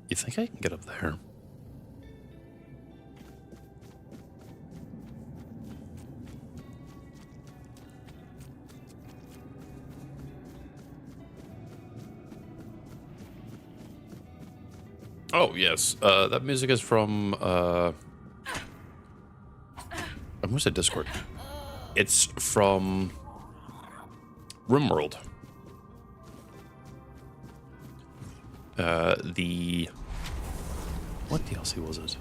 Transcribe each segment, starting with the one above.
You think I can get up there? Oh, yes. That music is from, I'm gonna say Discord. It's from RimWorld. What DLC was it?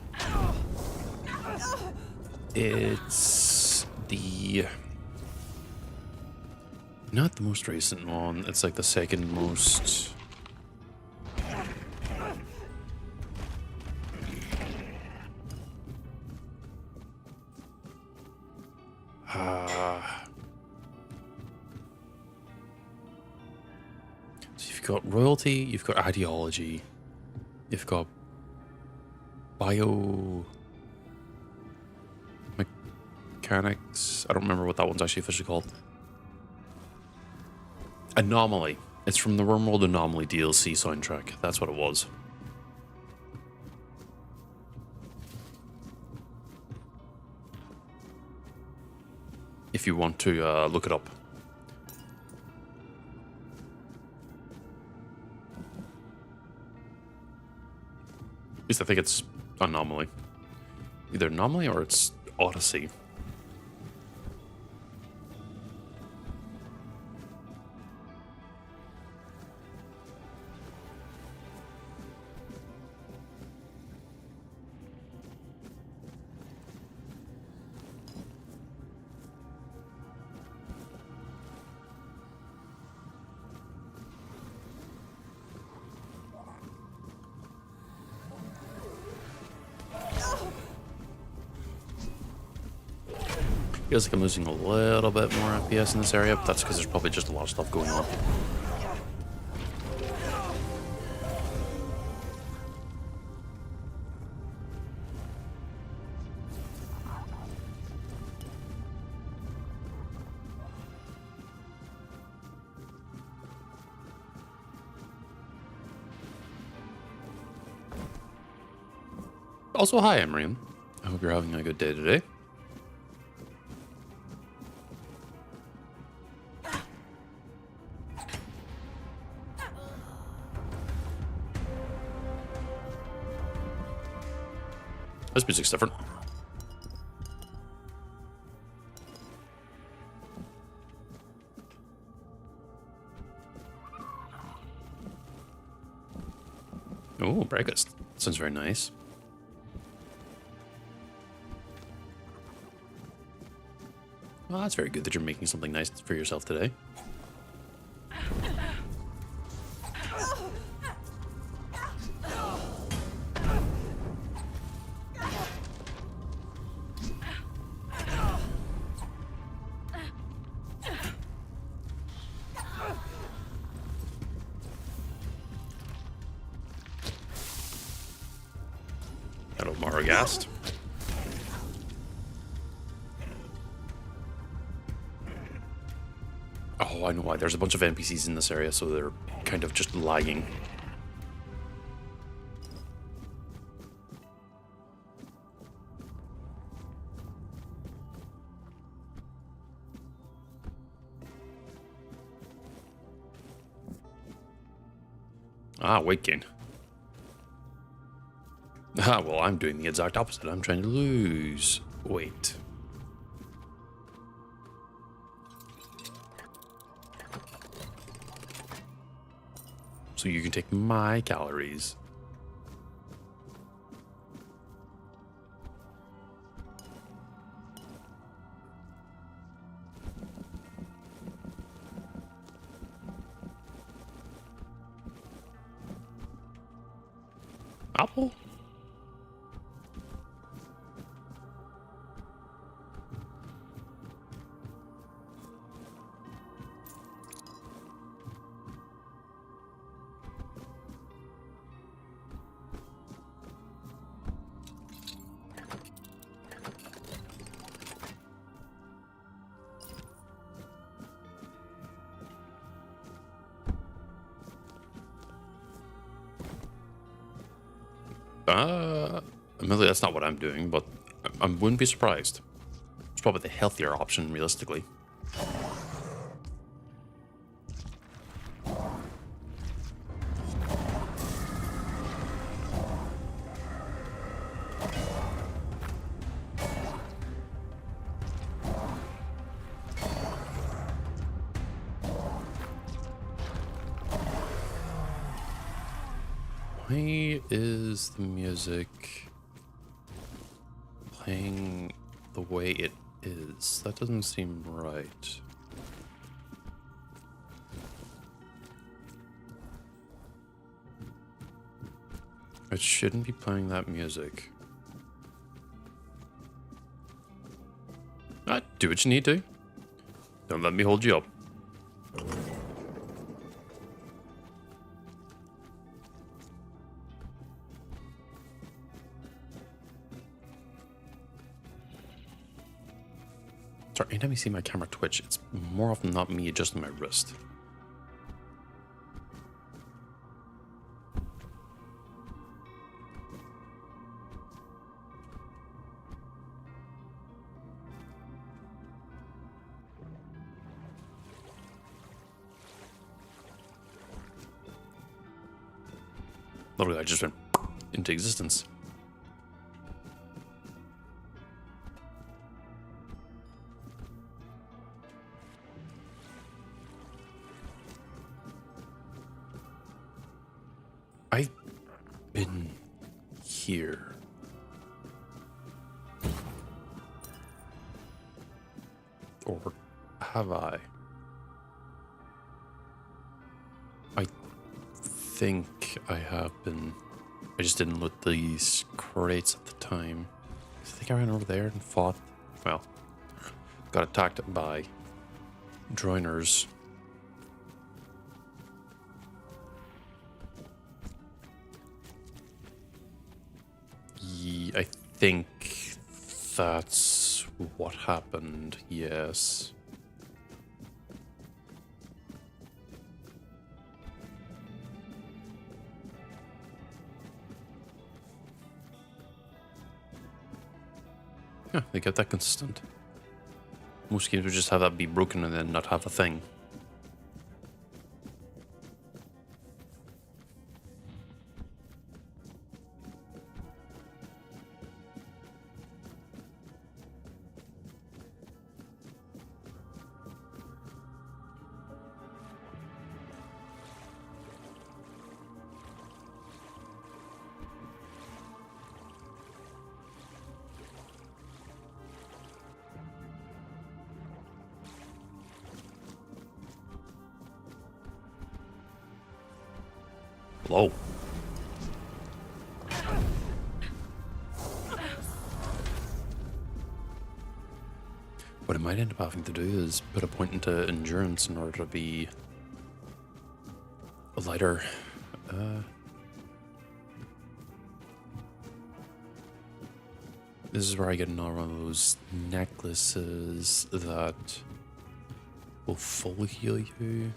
It's the... Not the most recent one. It's like the second most... So you've got royalty, you've got ideology, you've got bio mechanics. I don't remember what that one's actually officially called. Anomaly. It's from the RimWorld Anomaly DLC soundtrack. That's what it was. If you want to look it up. At least I think it's Anomaly. Either Anomaly or it's Odyssey. Feels like I'm losing a little bit more FPS in this area, but that's because there's probably just a lot of stuff going on. Also, hi, Emrian. I hope you're having a good day today. This music's different. Oh, breakfast. Sounds very nice. Well, that's very good that you're making something nice for yourself today. Hello, Maragast. Oh, I know why. There's a bunch of NPCs in this area, so they're kind of just lagging. Ah, weight gain. Ah, well, I'm doing the exact opposite. I'm trying to lose weight. So you can take my calories. Apple? Admittedly, that's not what I'm doing, but I wouldn't be surprised. It's probably the healthier option, realistically. Why is the music playing the way it is? That doesn't seem right. It shouldn't be playing that music. Do what you need to. Don't let me hold you up. Sorry, anytime you see my camera twitch, it's more often not me adjusting my wrist. Literally, I just went into existence. I've been here. Or have I? I think I have been. I just didn't loot these crates at the time. I think I ran over there and fought. Well, got attacked by droiners. I think that's what happened, yes. Yeah, they get that consistent. Most games would just have that be broken and then not have a thing. Hello. What I might end up having to do is put a point into endurance in order to be lighter. This is where I get another one of those necklaces that will full heal you.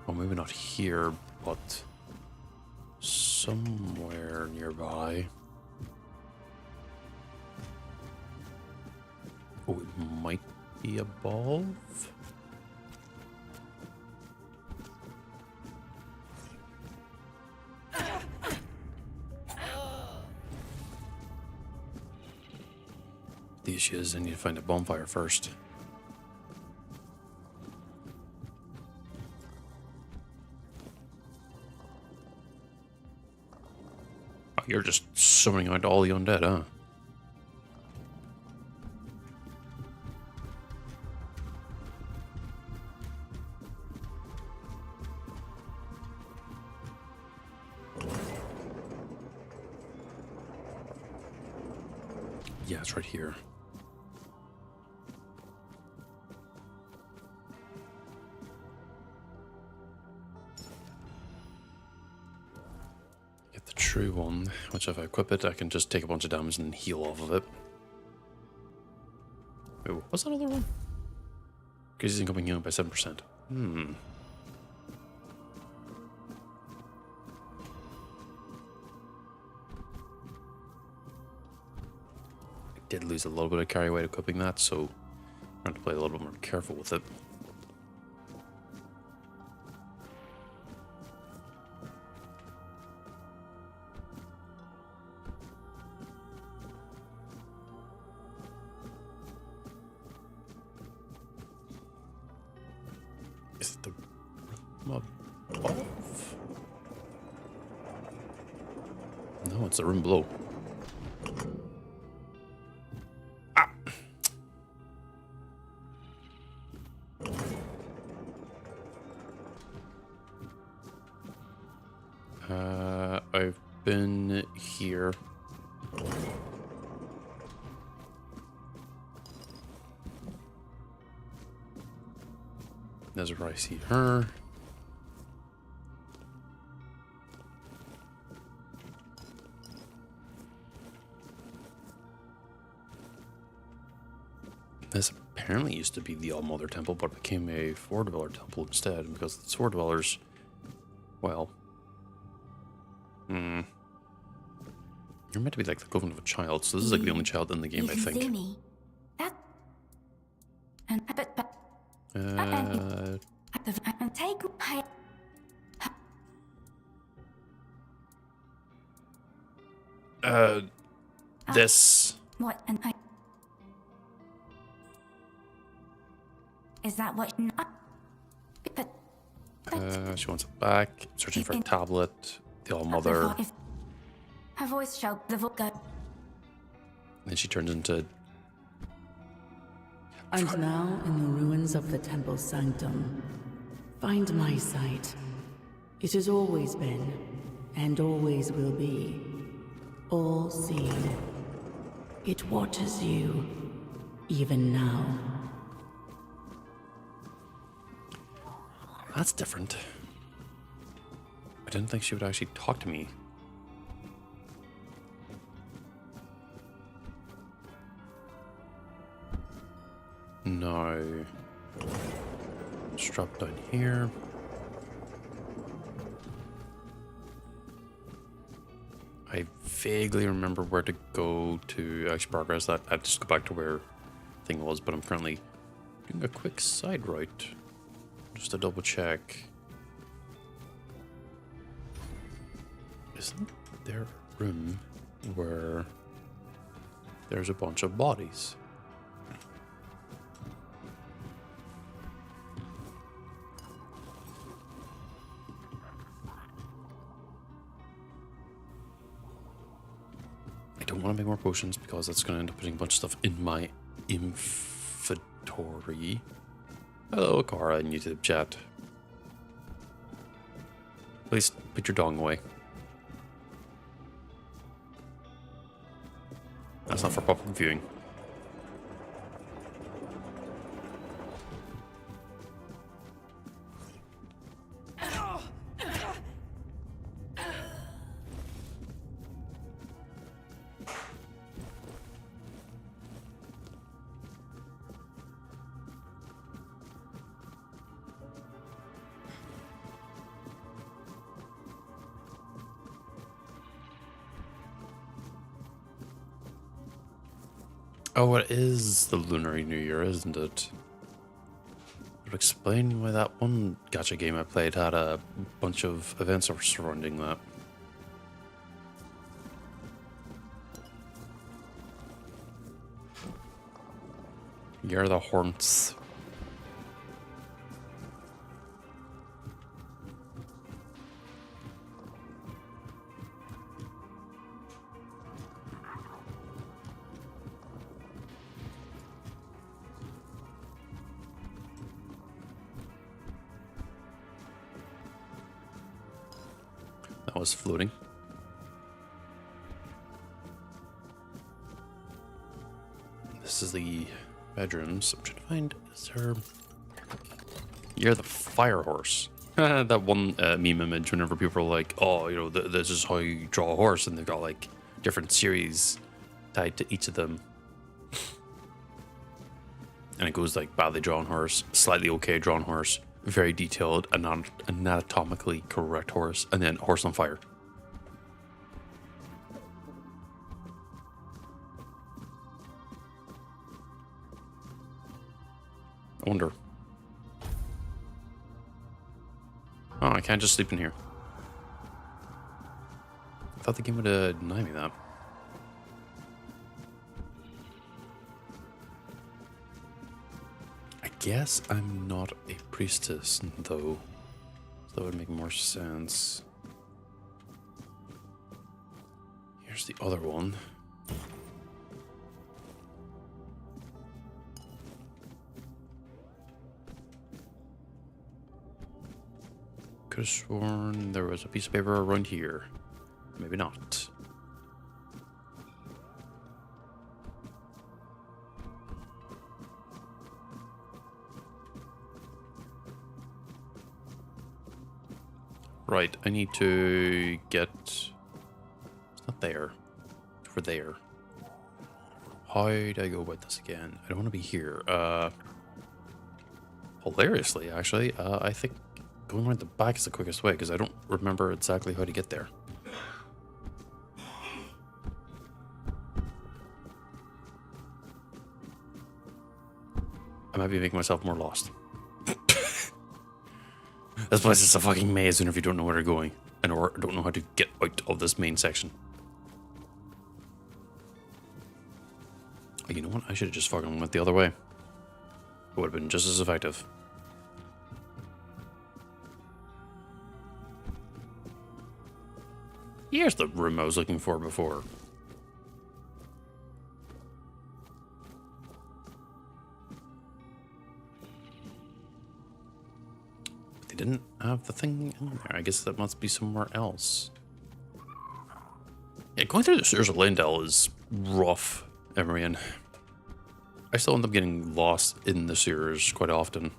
Well, maybe not here, but somewhere nearby. Oh, it might be above? The issue is I need to find a bonfire first. Oh, you're just summoning out all the undead, huh? Yeah, it's right here. Get the true one, which if I equip it, I can just take a bunch of damage and heal off of it. Wait, what's that other one? Increases incoming healing by 7%. I did lose a little bit of carry weight equipping that, so I'm going to play a little bit more careful with it. Is it the room above? No, it's the room below. Ah! I've been here. That's where I see her. This apparently used to be the All-Mother Temple, but became a Four Dweller Temple instead, because the Four Dwellers, well, you're meant to be like the equivalent of a child, so this is like the only child in the game, I think. See me. That and but take this. what and I is that what? But She wants it back. Searching for a tablet. The All-Mother. Her voice showed the vocal. Then she turns into. And now in the ruins of the temple sanctum, find my sight. It has always been, and always will be, all-seeing. It watches you, even now. That's different. I didn't think she would actually talk to me. No. Let's drop down here. I vaguely remember where to go to actually progress that. I have to just go back to where thing was, but I'm currently doing a quick side route just to double check. Isn't there a room where there's a bunch of bodies? I don't want to make more potions because that's going to end up putting a bunch of stuff in my inventory. Hello, Kara in YouTube chat. Please put your dong away. That's not for public viewing. Oh, it is the Lunar New Year, isn't it? It would explain why that one gacha game I played had a bunch of events surrounding that. You're the Horns. That was floating. This is the bedrooms. I'm trying to find, is there... You're the fire horse. That one meme image whenever people are like, oh, you know, this is how you draw a horse, and they've got like different series tied to each of them. And it goes like badly drawn horse, slightly okay drawn horse, very detailed, anatomically correct horse, and then horse on fire. I wonder. Oh, I can't just sleep in here. I thought the game would deny me that. I guess I'm not a priestess, though. So that would make more sense. Here's the other one. Could have sworn there was a piece of paper around here. Maybe not. Right, I need to get... It's not there. It's over there. How do I go about this again? I don't want to be here. Hilariously, actually, I think going around the back is the quickest way, because I don't remember exactly how to get there. I might be making myself more lost. This place is a fucking maze, and if you don't know where you're going, and or don't know how to get out of this main section. Oh, you know what? I should have just fucking went the other way. It would have been just as effective. Here's the room I was looking for before. They didn't have the thing in there. I guess that must be somewhere else. Yeah, going through the sewers of Leyndell is rough, Emrian. I still end up getting lost in the sewers quite often,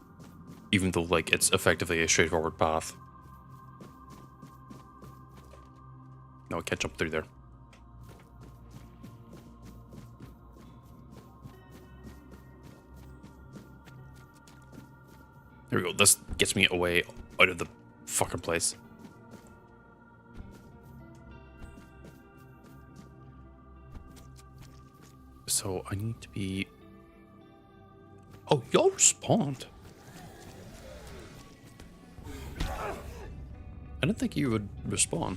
even though, like, it's effectively a straightforward path. No, I can't jump through there. There we go. This gets me away out of the fucking place. So I need to be... Oh, y'all respawned. I didn't think you would respawn.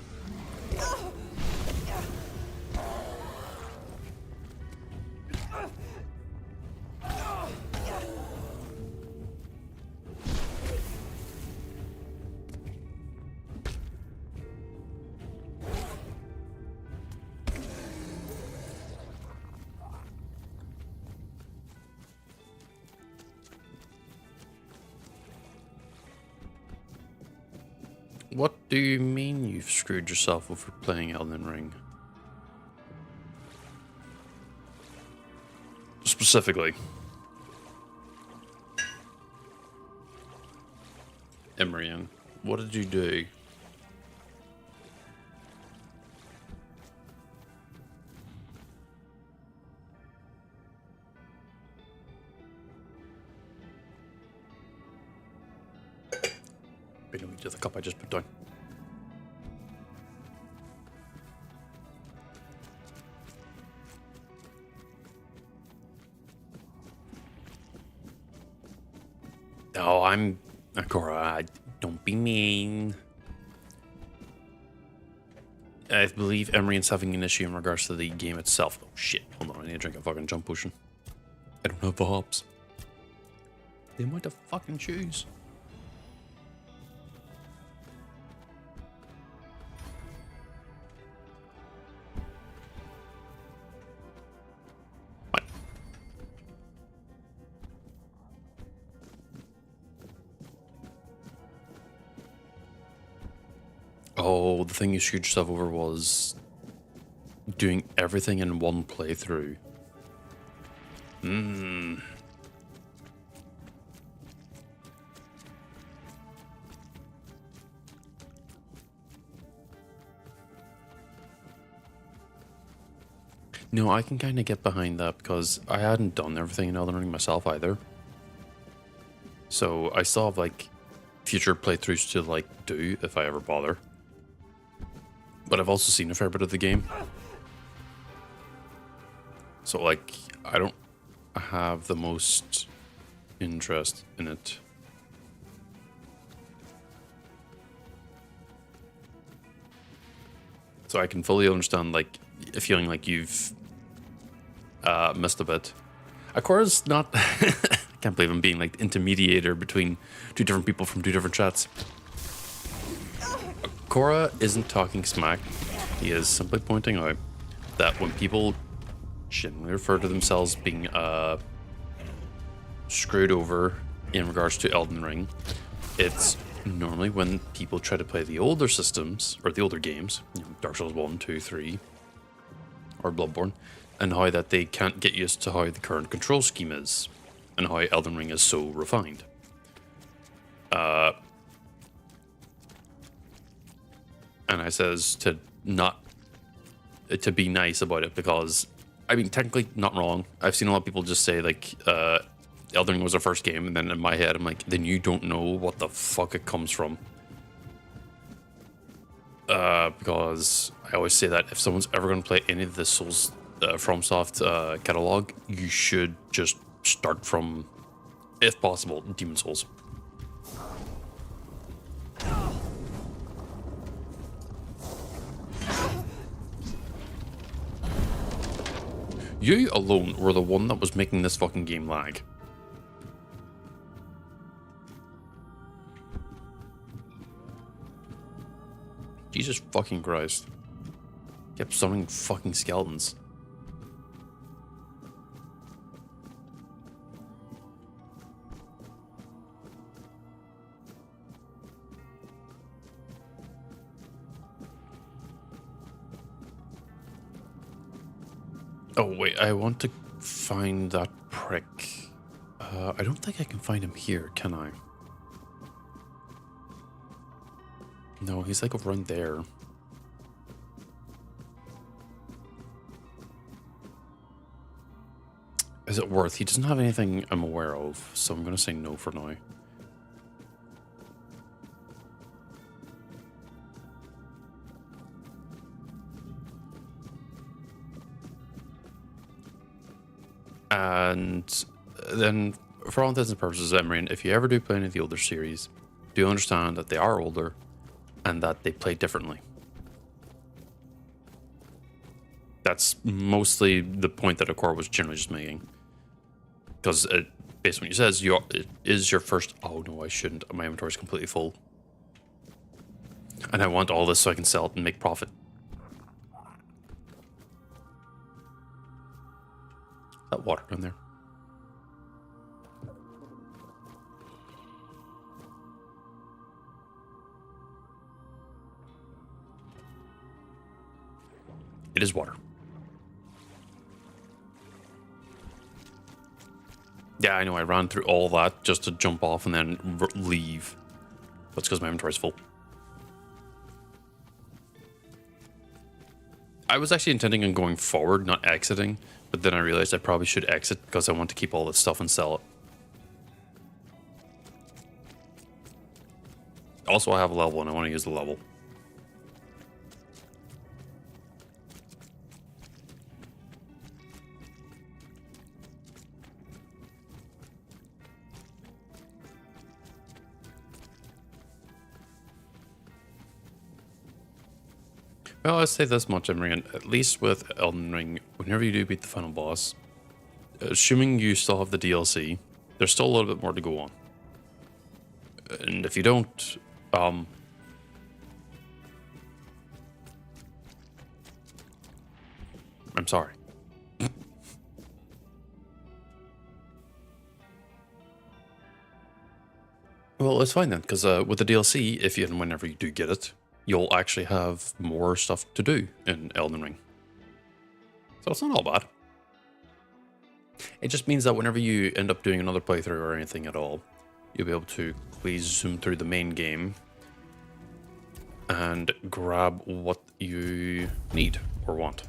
What do you mean you've screwed yourself over playing Elden Ring? Specifically. Emrian, what did you do? Been to the cup I just put down. Oh, I'm... Akora, don't be mean. I believe Emrian's having an issue in regards to the game itself. Oh shit, hold on, I need to drink a fucking jump potion. I don't have the hops. The amount of fucking shoes. Oh, the thing you screwed yourself over was doing everything in one playthrough. No, I can kind of get behind that because I hadn't done everything in Elden Ring myself either. So I still have like future playthroughs to like do if I ever bother. But I've also seen a fair bit of the game. So like I don't have the most interest in it. So I can fully understand like feeling like you've missed a bit. Akora's not I can't believe I'm being like the intermediator between two different people from two different chats. Akora isn't talking smack. He is simply pointing out that when people generally refer to themselves being screwed over in regards to Elden Ring, it's normally when people try to play the older systems or the older games, you know, Dark Souls 1, 2, 3, or Bloodborne, and how that they can't get used to how the current control scheme is and how Elden Ring is so refined. And I says to be nice about it because, I mean, technically not wrong. I've seen a lot of people just say like Elden Ring was their first game, and then in my head I'm like, then you don't know what the fuck it comes from. Because I always say that if someone's ever going to play any of the Souls FromSoft catalog, you should just start from, if possible, Demon Souls. You alone were the one that was making this fucking game lag. Jesus fucking Christ. Kept summoning fucking skeletons. Oh wait, I want to find that prick. I don't think I can find him here, can I? No, he's like over in there. Is it worth? He doesn't have anything I'm aware of, so I'm going to say no for now. And then, for all intents and purposes, Emryn, if you ever do play any of the older series, do understand that they are older and that they play differently. That's mostly the point that Akora was generally just making. Because based on what he says, it is your first... Oh no, I shouldn't. My inventory is completely full. And I want all this so I can sell it and make profit. That water down there. It is water. Yeah, I know. I ran through all that just to jump off and then leave. That's because my inventory's full. I was actually intending on going forward, not exiting, but then I realized I probably should exit because I want to keep all this stuff and sell it. Also, I have a level and I want to use the level. Well, I'll say this much, Emryn. At least with Elden Ring, whenever you do beat the final boss, assuming you still have the DLC, there's still a little bit more to go on. And if you don't, I'm sorry. Well, it's fine then, because with the DLC, if you and whenever you do get it, you'll actually have more stuff to do in Elden Ring. So it's not all bad. It just means that whenever you end up doing another playthrough or anything at all, you'll be able to please zoom through the main game and grab what you need or want.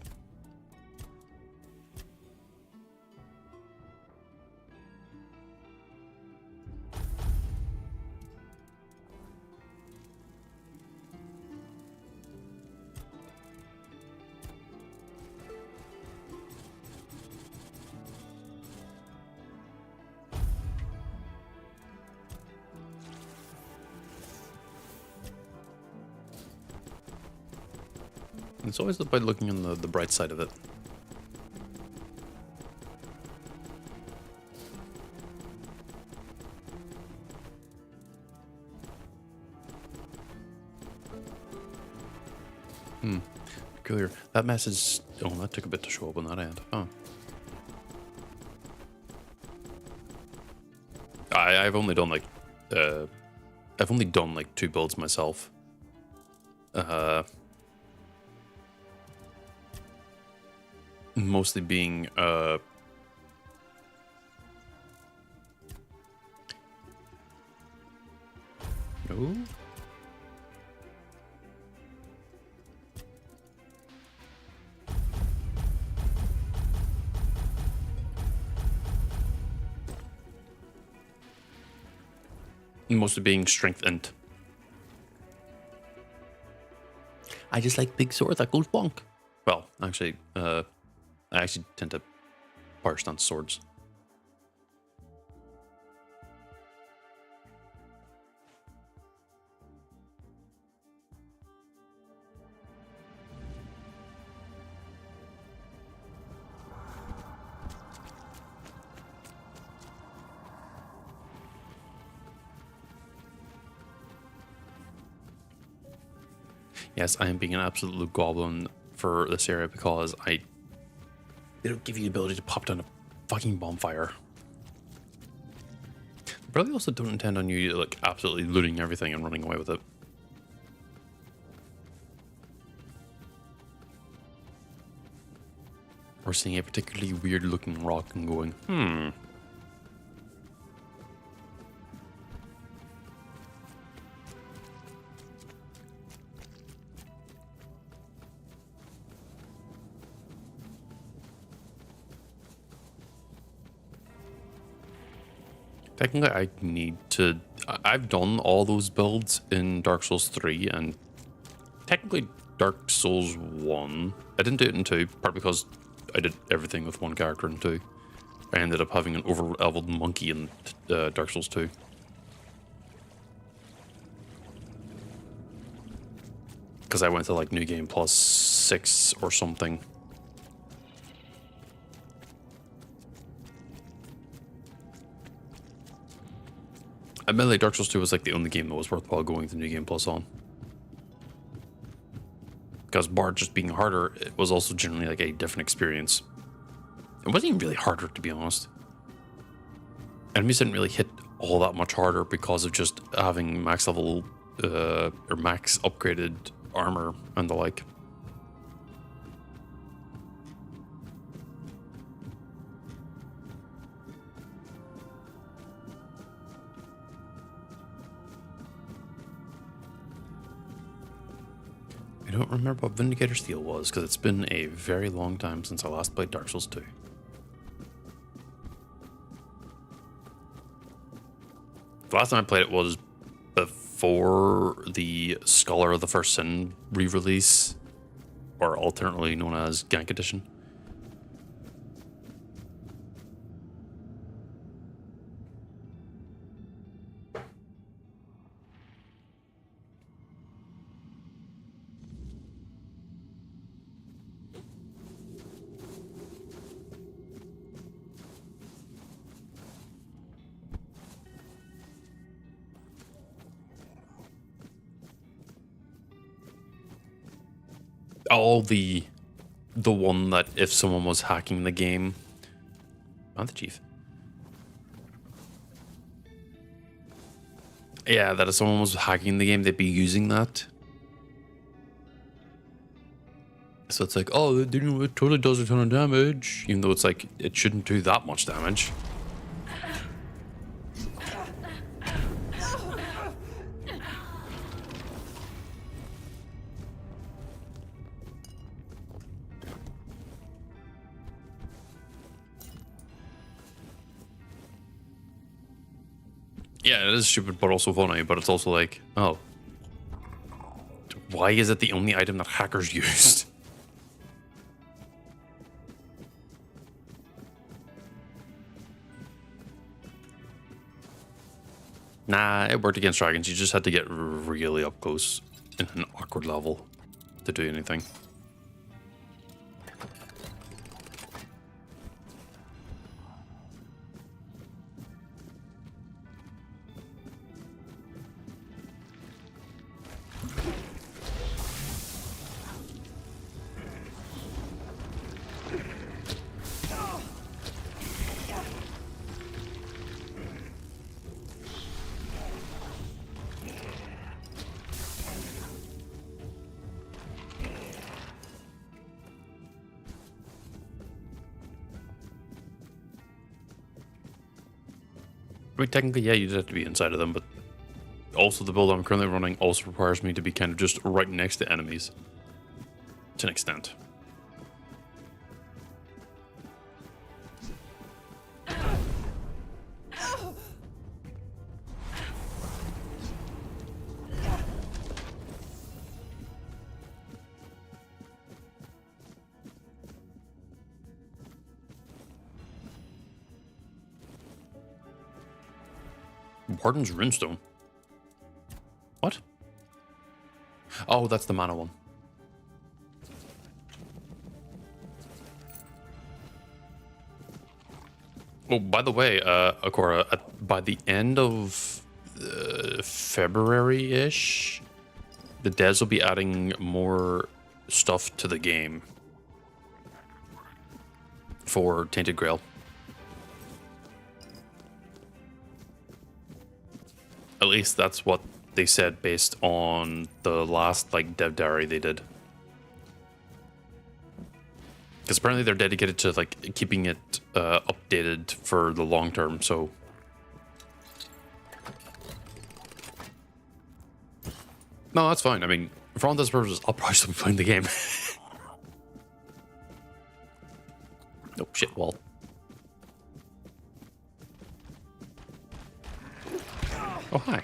It's always about looking on the bright side of it. Peculiar. That message... Oh, that took a bit to show up on that end. Huh. I've only done like... I've only done like 2 builds myself. Mostly being... No? Mostly being strength int. I just like big swords that goes bonk. Well, actually, I actually tend to power stance swords. Yes, I am being an absolute goblin for this area because they don't give you the ability to pop down a fucking bonfire. They probably also don't intend on you like absolutely looting everything and running away with it. Or seeing a particularly weird looking rock and going, Technically, I need to... I've done all those builds in Dark Souls 3 and technically Dark Souls 1. I didn't do it in 2, partly because I did everything with one character in 2. I ended up having an over-leveled monkey in Dark Souls 2. Because I went to like New Game Plus 6 or something. Admittedly, Dark Souls 2 was like the only game that was worthwhile going to New Game Plus on. Because bar just being harder, it was also generally like a different experience. It wasn't even really harder, to be honest. Enemies didn't really hit all that much harder because of just having max level or max upgraded armor and the like. I don't remember what Vindicator Steel was because it's been a very long time since I last played Dark Souls 2. The last time I played it was before the Scholar of the First Sin re-release, or alternately known as Gank Edition. Oh, the one that if someone was hacking the game, not the chief. Yeah, that if someone was hacking the game, they'd be using that. So it's like, oh, it totally does a ton of damage, even though it's like it shouldn't do that much damage. Yeah, it is stupid, but also funny, but it's also like, oh. Why is it the only item that hackers used? Nah, it worked against dragons. You just had to get really up close in an awkward level to do anything. mean, technically, yeah, you'd have to be inside of them, but also the build I'm currently running also requires me to be kind of just right next to enemies. To an extent. Warden's Runestone. What? Oh, that's the mana one. Oh, by the way, Akora, by the end of February-ish, the devs will be adding more stuff to the game for Tainted Grail. At least that's what they said based on the last like dev diary they did. Because apparently they're dedicated to like keeping it updated for the long term. So no, that's fine. I mean, for all intents and purposes, I'll probably still be playing the game. Oh shit, wall. Oh, hi.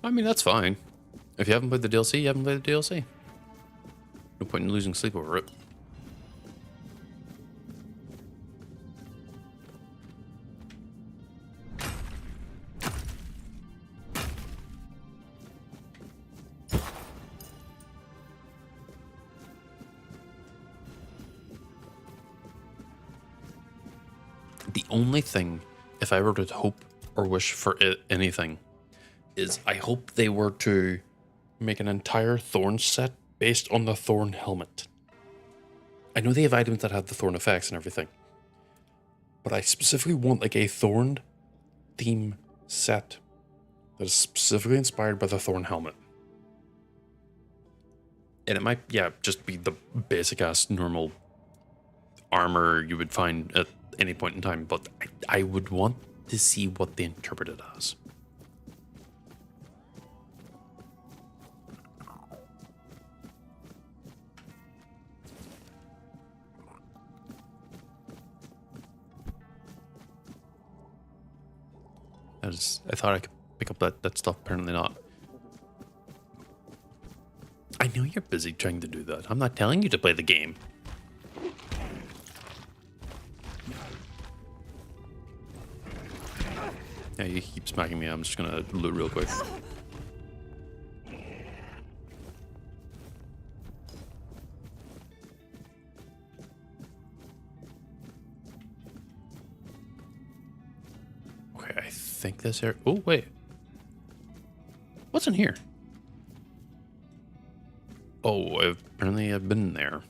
I mean, that's fine. If you haven't played the DLC, you haven't played the DLC. No point in losing sleep over it. The only thing, if I were to hope or wish for anything, is I hope they were to make an entire Thorn set based on the Thorn helmet. I know they have items that have the Thorn effects and everything, but I specifically want like a Thorn theme set that is specifically inspired by the Thorn helmet. And it might, yeah, just be the basic ass normal armor you would find at any point in time, but I would want to see what they interpret it as. I thought I could pick up that stuff, apparently not. I know you're busy trying to do that. I'm not telling you to play the game. Yeah, you keep smacking me. I'm just gonna loot real quick. Okay, I think this area. Oh, wait. What's in here? Oh, apparently I've been there.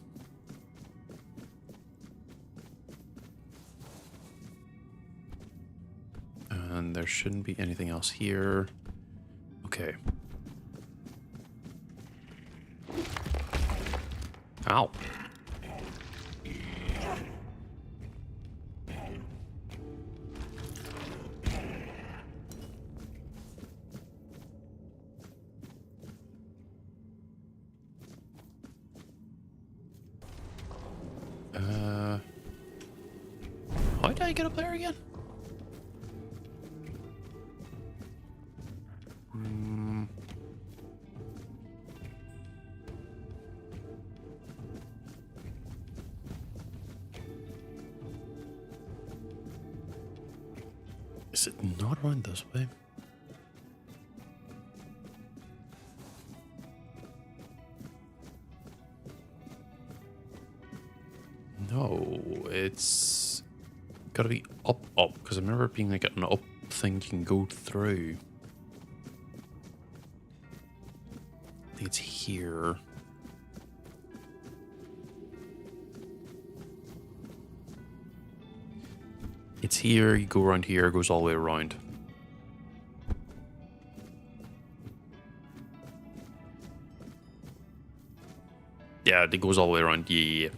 And there shouldn't be anything else here. Okay. Ow. How did I get up there again? Is it not around this way? No, it's gotta be up, because I remember it being like an up thing you can go through. I think it's here. It's here, you go around here, it goes all the way around. Yeah, it goes all the way around. Yeah.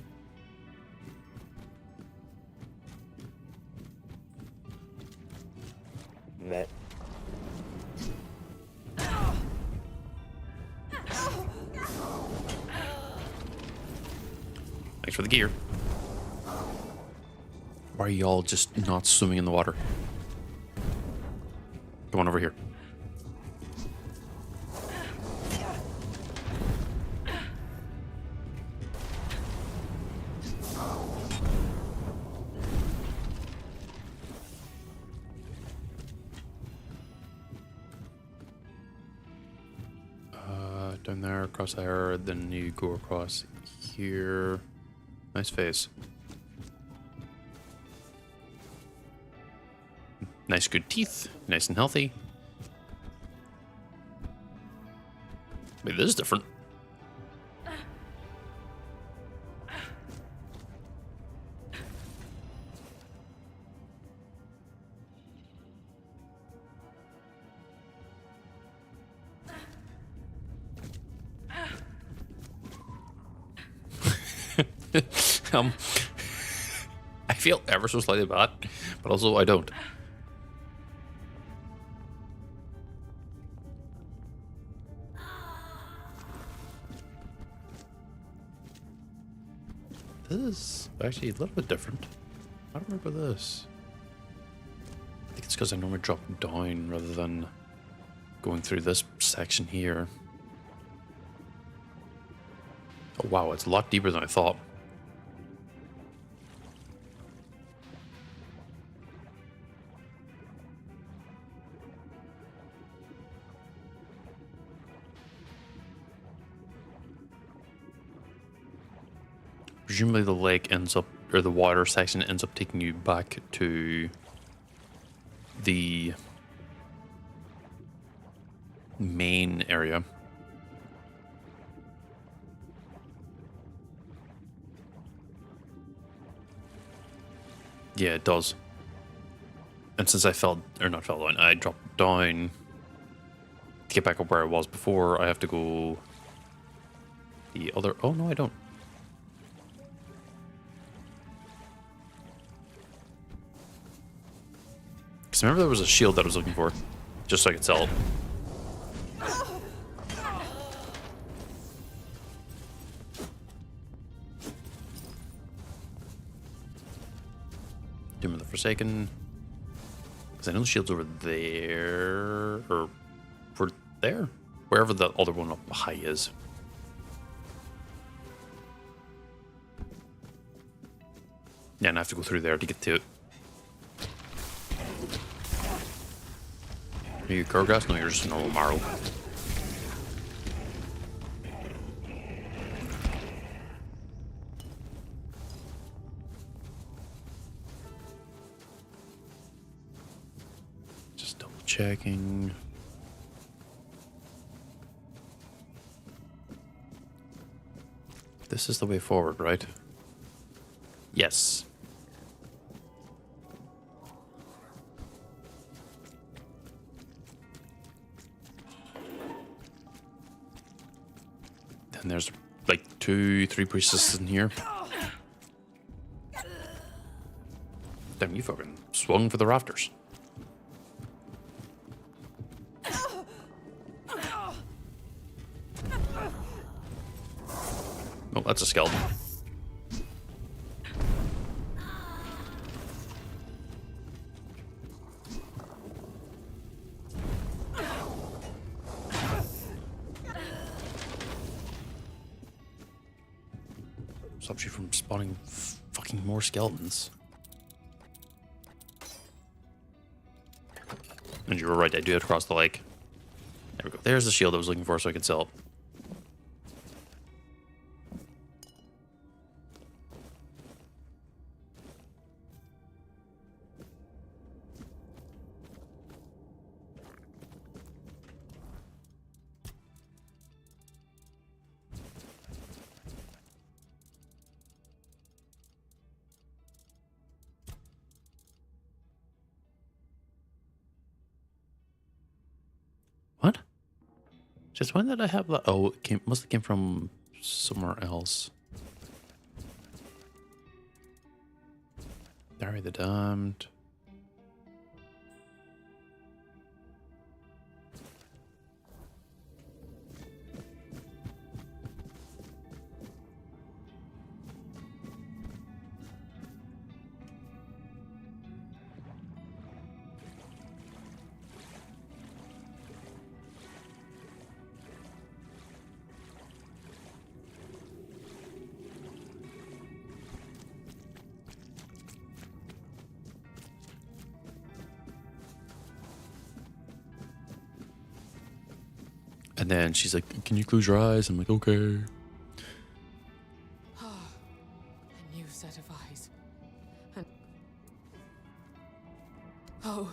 That. Thanks for the gear. Why are y'all just not swimming in the water? Come on over here. Down there, across there, then you go across here. Nice face. Nice good teeth, nice and healthy. Wait, this is different. um, I feel ever so slightly bad, but also I don't. This is actually a little bit different. I don't remember this. I think it's because I normally drop down rather than going through this section here. Oh wow, it's a lot deeper than I thought. Presumably the lake ends up, or the water section ends up taking you back to the main area. Yeah, it does. And since I I dropped down to get back up where I was before, I have to go the other, oh no I don't. Because remember there was a shield that I was looking for, just so I could sell it. Doom of the Forsaken. Because I know the shield's over there, or over there, wherever the other one up high is. Yeah, and I have to go through there to get to it. Are you Kurgas? No, you're just a normal Marrow. Just double checking. This is the way forward, right? Yes. And there's like 2-3 priestesses in here. Damn, you fucking swung for the rafters. Oh, that's a skeleton. Stops you from spawning fucking more skeletons. And you were right, I do have to cross the lake. There we go. There's the shield I was looking for so I could sell it. What? Just when did I have that? Oh, it must have came from somewhere else. Bury the damned. And then she's like, can you close your eyes? I'm like, okay. A new set of eyes. And oh,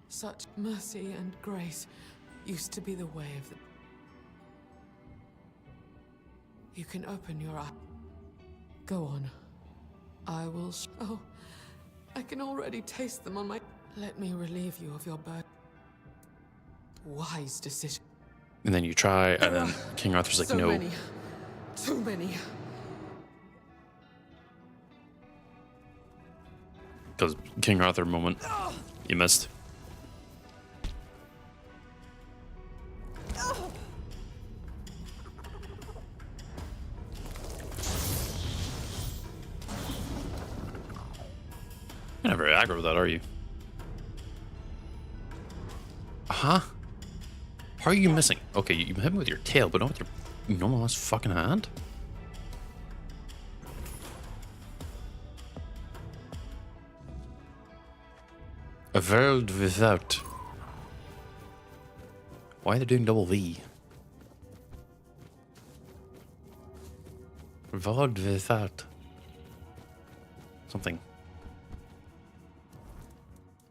such mercy and grace used to be the way of the... You can open your eye. Go on. I will oh, I can already taste them on my... Let me relieve you of your burden. Wise decision. And then you try, and then King Arthur's like, So no. many. Too many. Because King Arthur moment. You missed. You're not very aggro with that, are you? Huh? How are you missing? Okay, you hit me with your tail, but not with your normal ass fucking hand? A world without. Why are they doing double V? World without. Something.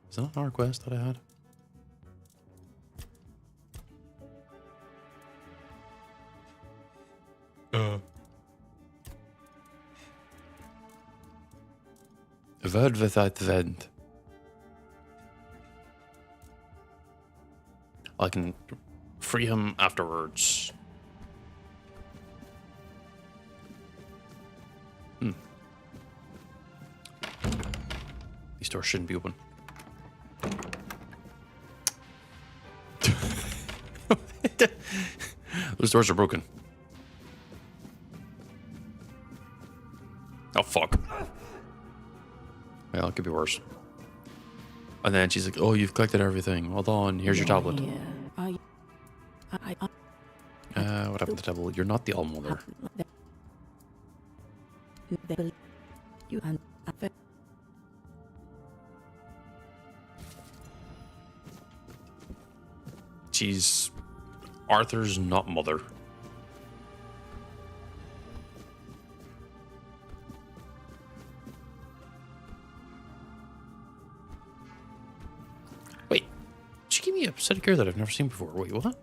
Is that not our quest that I had? A world without wind. I can free him afterwards. These doors shouldn't be open. Those doors are broken. Oh, fuck. Well, it could be worse. And then she's like, oh, you've collected everything. Hold on, here's your tablet. What happened to the tablet? You're not the All-Mother. She's Arthur's not mother. Wait, she gave me a set of gear that I've never seen before. Wait, what?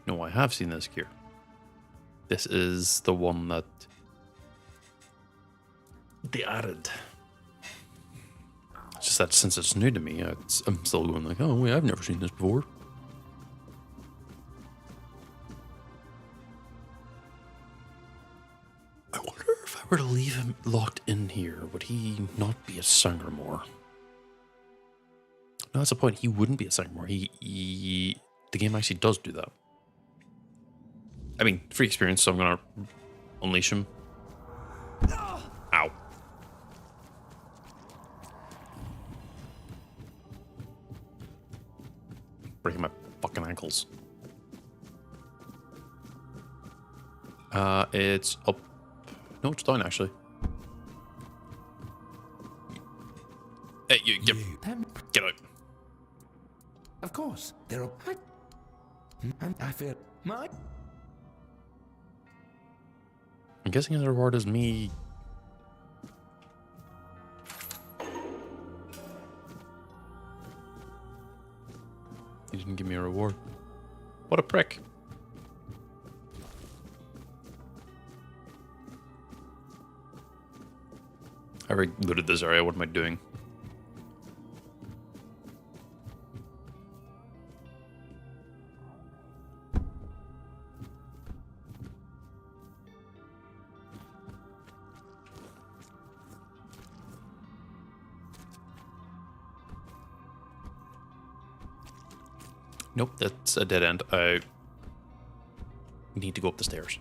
No, I have seen this gear. This is the one that they added. It's just that since it's new to me, I'm still going like, oh, wait, I've never seen this before. I wonder if I were to leave him locked in here, would he not be a Sangramore? No, that's the point. He wouldn't be a Sangramore. The game actually does do that. I mean, free experience, so I'm gonna unleash him. Ow. Breaking my fucking ankles. It's up. No, it's down actually. Hey, you get out. Of course, they're all right. And I feel my. I'm guessing the reward is me. He didn't give me a reward. What a prick. I already looted this area. What am I doing? Nope, that's a dead end. I need to go up the stairs.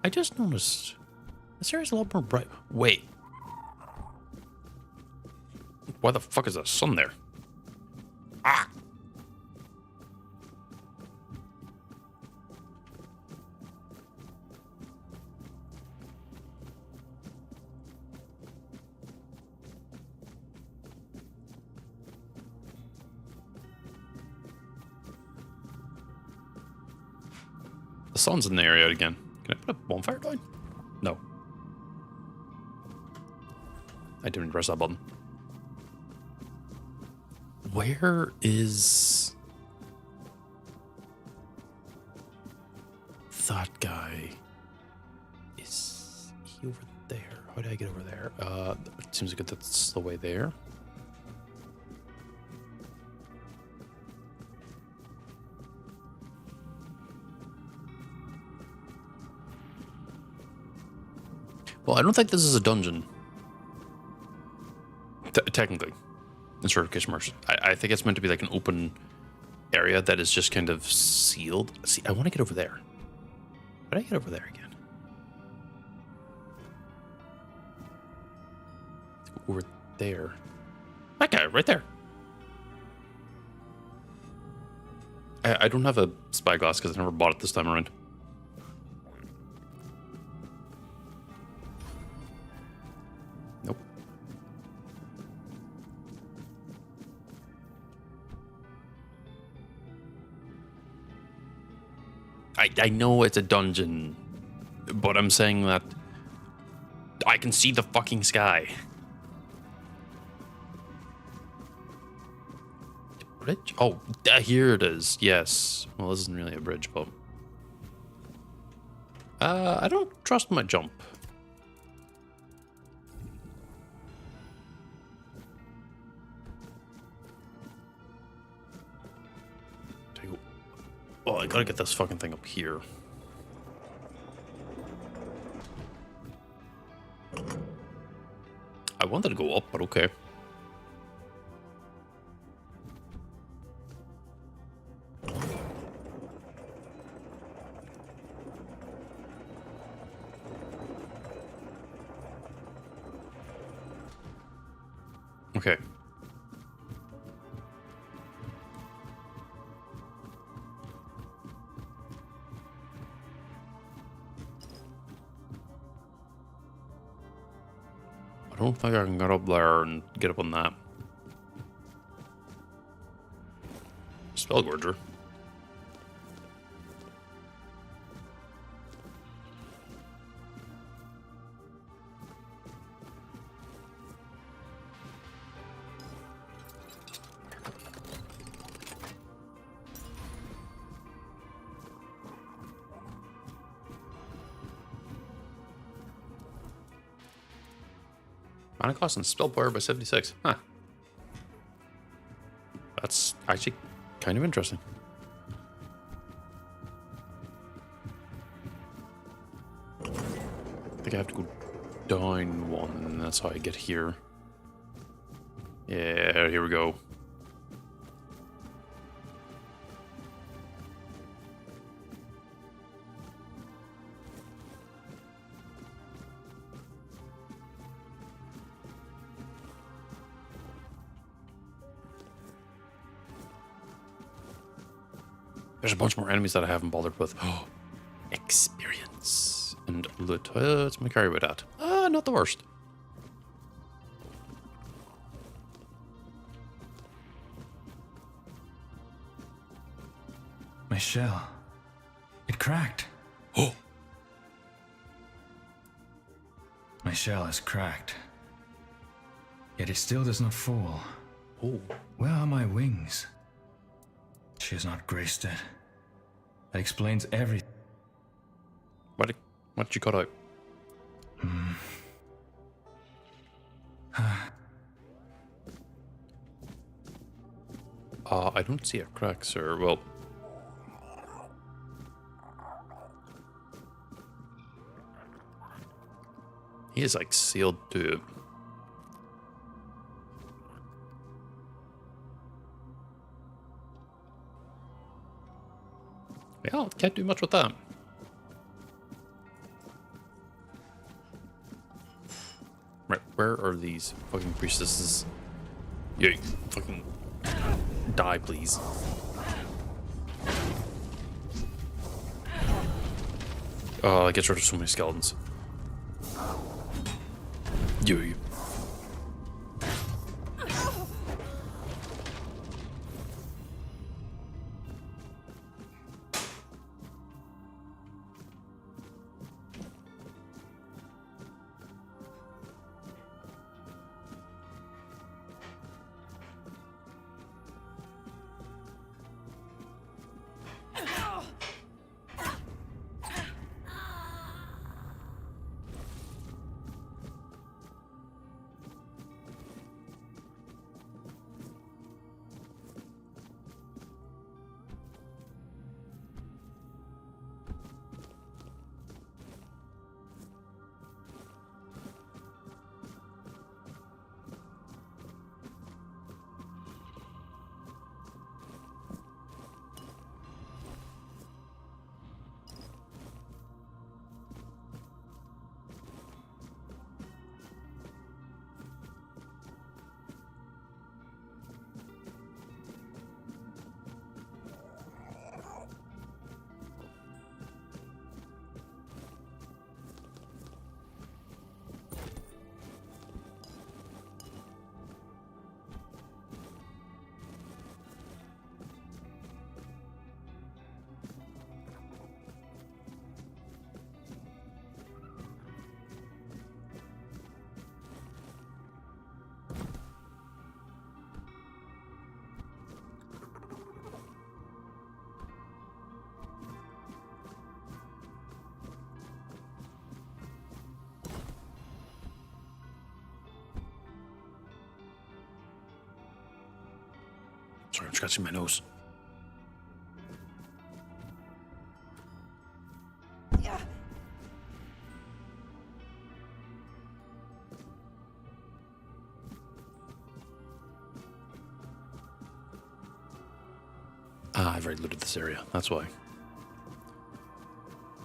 I just noticed this area's a lot more bright. Wait. Why the fuck is the sun there? Ah! The sun's in the area again. Can I put a bonfire down? No. I didn't press that button. Where is that guy? Is he over there? How did I get over there? It seems like that's the way there. Well, I don't think this is a dungeon. Technically, in sort of marks. I think it's meant to be like an open area that is just kind of sealed. See, I want to get over there. How did I get over there again? Over there. That guy, right there. I don't have a spyglass because I never bought it this time around. Nope. I know it's a dungeon, but I'm saying that I can see the fucking sky. Bridge? Oh, here it is. Yes. Well, this isn't really a bridge, but I don't trust my jump. Oh, I gotta get this fucking thing up here. I wanted to go up, but okay. Okay. I don't think I can get up there and get up on that. Spellgorger. Mana cost and spell power by 76. Huh. That's actually kind of interesting. I think I have to go down one, and that's how I get here. Yeah, here we go. There's a bunch more enemies that I haven't bothered with. Oh, experience and loot. Let's make carry with that. Not the worst. My shell. It cracked. Oh, My shell is cracked. Yet it still does not fall. oh. Where are my wings? She has not graced it. That explains everything. What did you cut out? I don't see a crack, sir. Well, He is like sealed to it. Yeah, can't do much with that. Right, where are these fucking priestesses? Yeah, fucking die, please. Oh, it gets rid of so many skeletons. You. Sorry, I'm scratching my nose. Ah, I've already looted this area. That's why.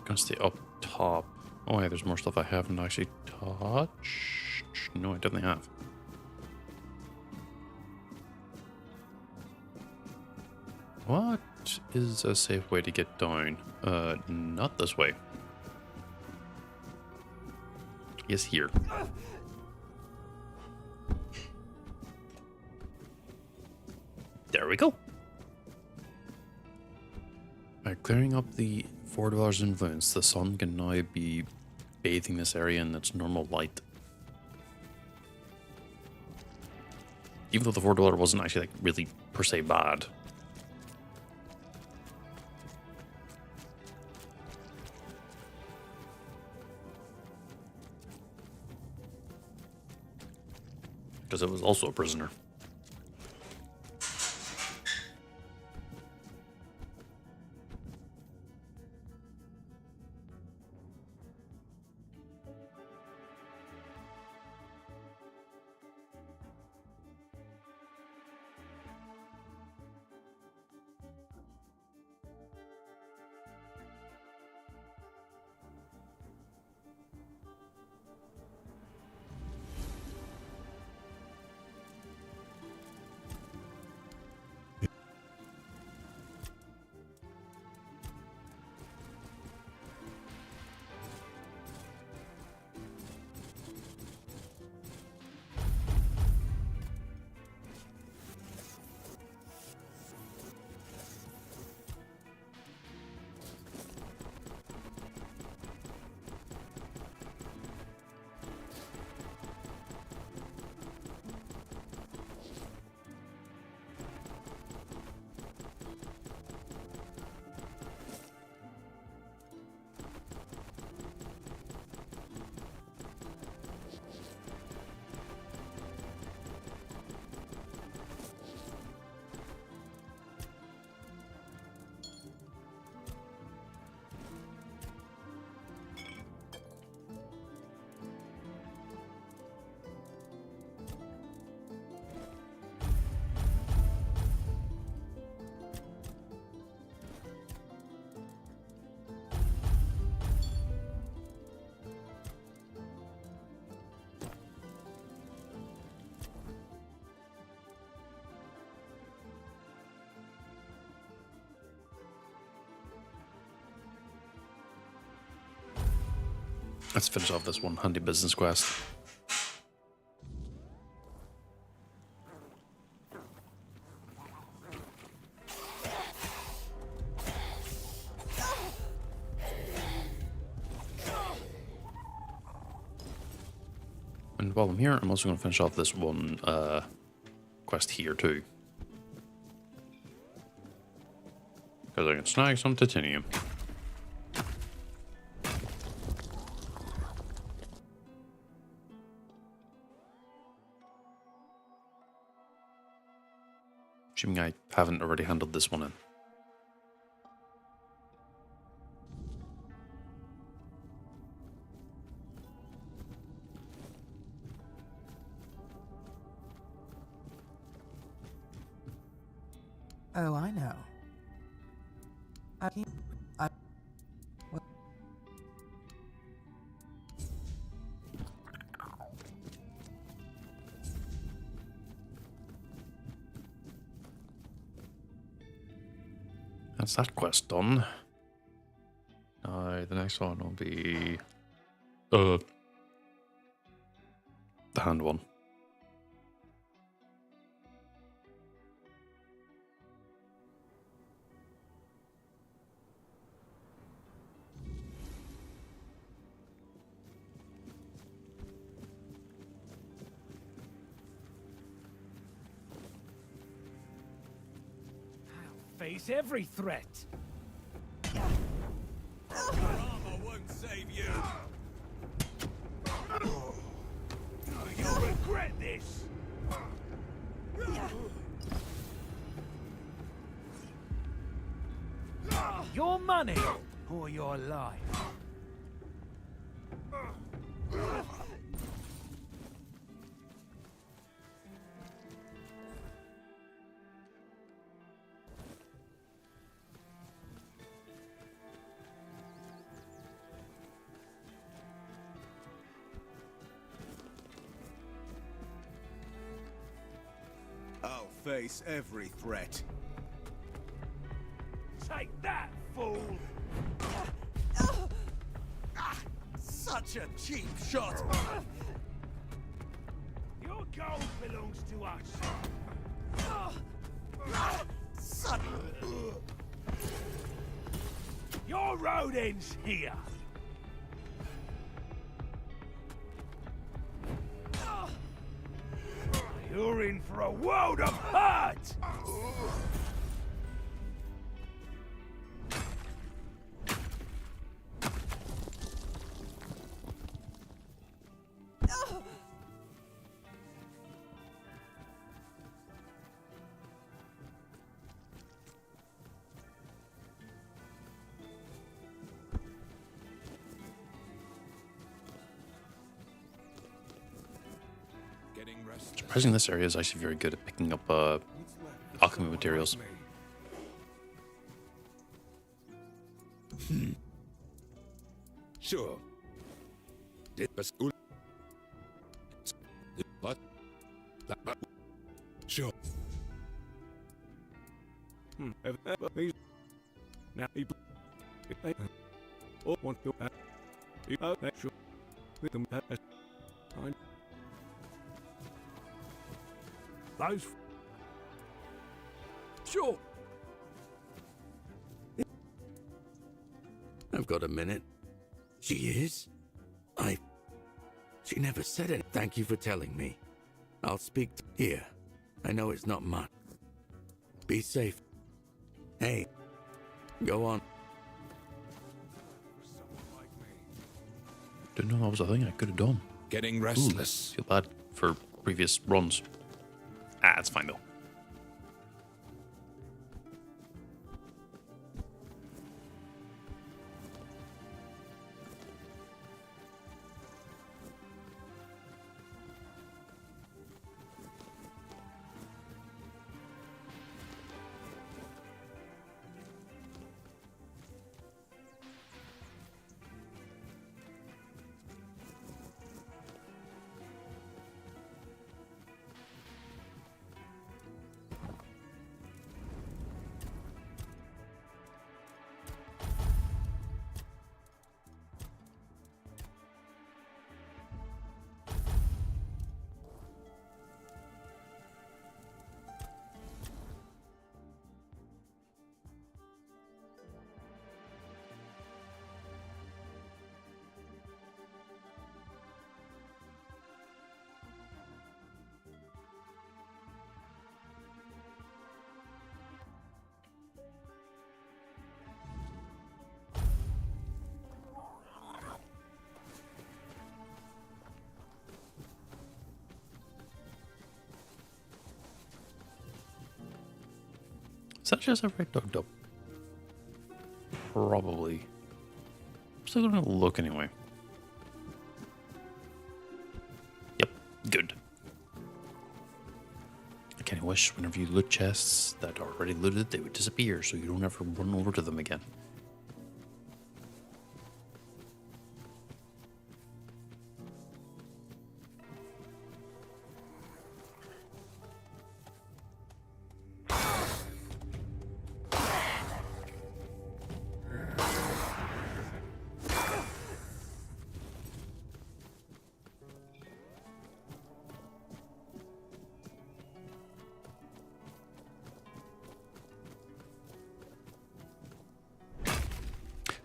Gonna stay up top. Oh, yeah, there's more stuff I haven't actually touched. No, I definitely have. What is a safe way to get down? Not this way. Yes, here. There we go. By clearing up the $4 influence, the sun can now be bathing this area in its normal light. Even though the $4 wasn't actually like really per se bad. Because it was also a prisoner. Let's finish off this one handy business quest. And while I'm here, I'm also going to finish off this one quest here too. Because I can snag some titanium. Assuming I haven't already handled this one in. Oh, I know. That's that quest done. The next one will be the hand one. Face every threat. Armor won't save you. You'll regret this. Your money or your life. I'll face every threat. Take that, fool! Such a cheap shot. Your gold belongs to us. Son. Your road ends here. You're in for a world of hurt! Getting restless. Surprising, this area is actually very good at picking up alchemy materials. Sure. What? Sure. Now, all want to sure. Those. Sure. I've got a minute. She is? She never said it. Thank you for telling me. I'll speak here. I know it's not much. Be safe. Hey, go on. Didn't know that was a thing I could have done. Getting Ooh, restless. feel bad for previous runs. It's fine though. Is that just a red dog? Probably. I'm still gonna look anyway. Yep, good. I kind of wish whenever you loot chests that are already looted, they would disappear so you don't ever run over to them again.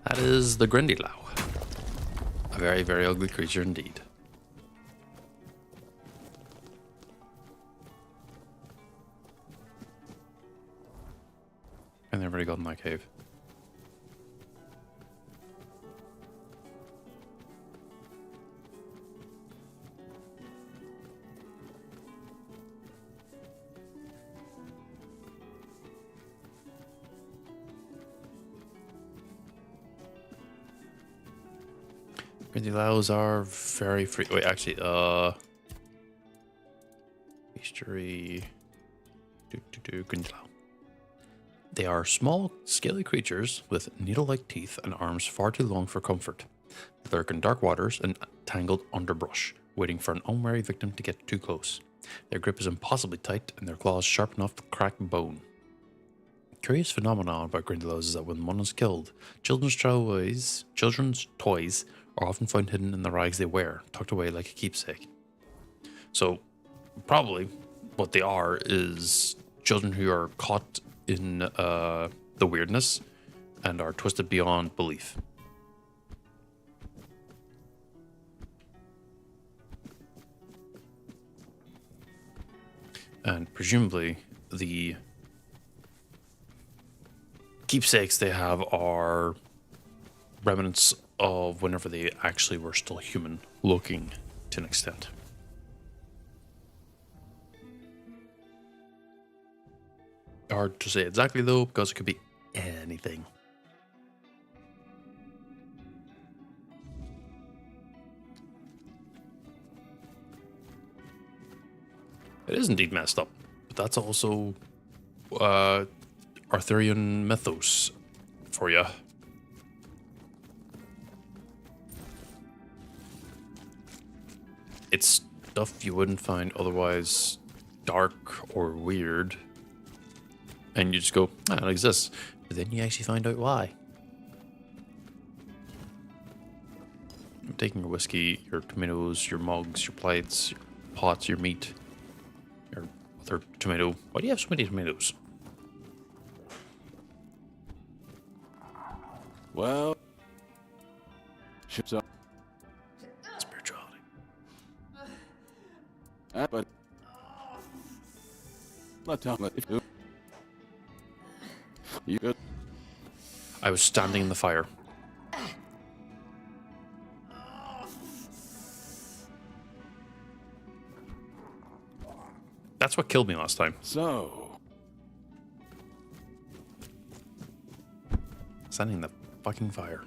That is the Grindylow. A very, very ugly creature indeed. And they've already got in that cave. Grindylows are very free. Wait, actually, history. Grindylow. They are small, scaly creatures with needle-like teeth and arms far too long for comfort. They lurk in dark waters and tangled underbrush, waiting for an unwary victim to get too close. Their grip is impossibly tight, and their claws sharp enough to crack bone. Curious phenomenon about Grindylows is that when one is killed, children's toys are often found hidden in the rags they wear, tucked away like a keepsake. So, probably what they are is children who are caught in the weirdness and are twisted beyond belief. And presumably the keepsakes they have are remnants of whenever they actually were still human looking to an extent. Hard to say exactly though, because it could be anything. It is indeed messed up, but that's also Arthurian mythos for you. It's stuff you wouldn't find otherwise dark or weird. And you just go, ah, it exists. But then you actually find out why. I'm taking your whiskey, your tomatoes, your mugs, your plates, your pots, your meat, your other tomato. Why do you have so many tomatoes? Well, ships up. Spirituality. But not tell me if you good. I was standing in the fire. That's what killed me last time. So, Standing in the fucking fire.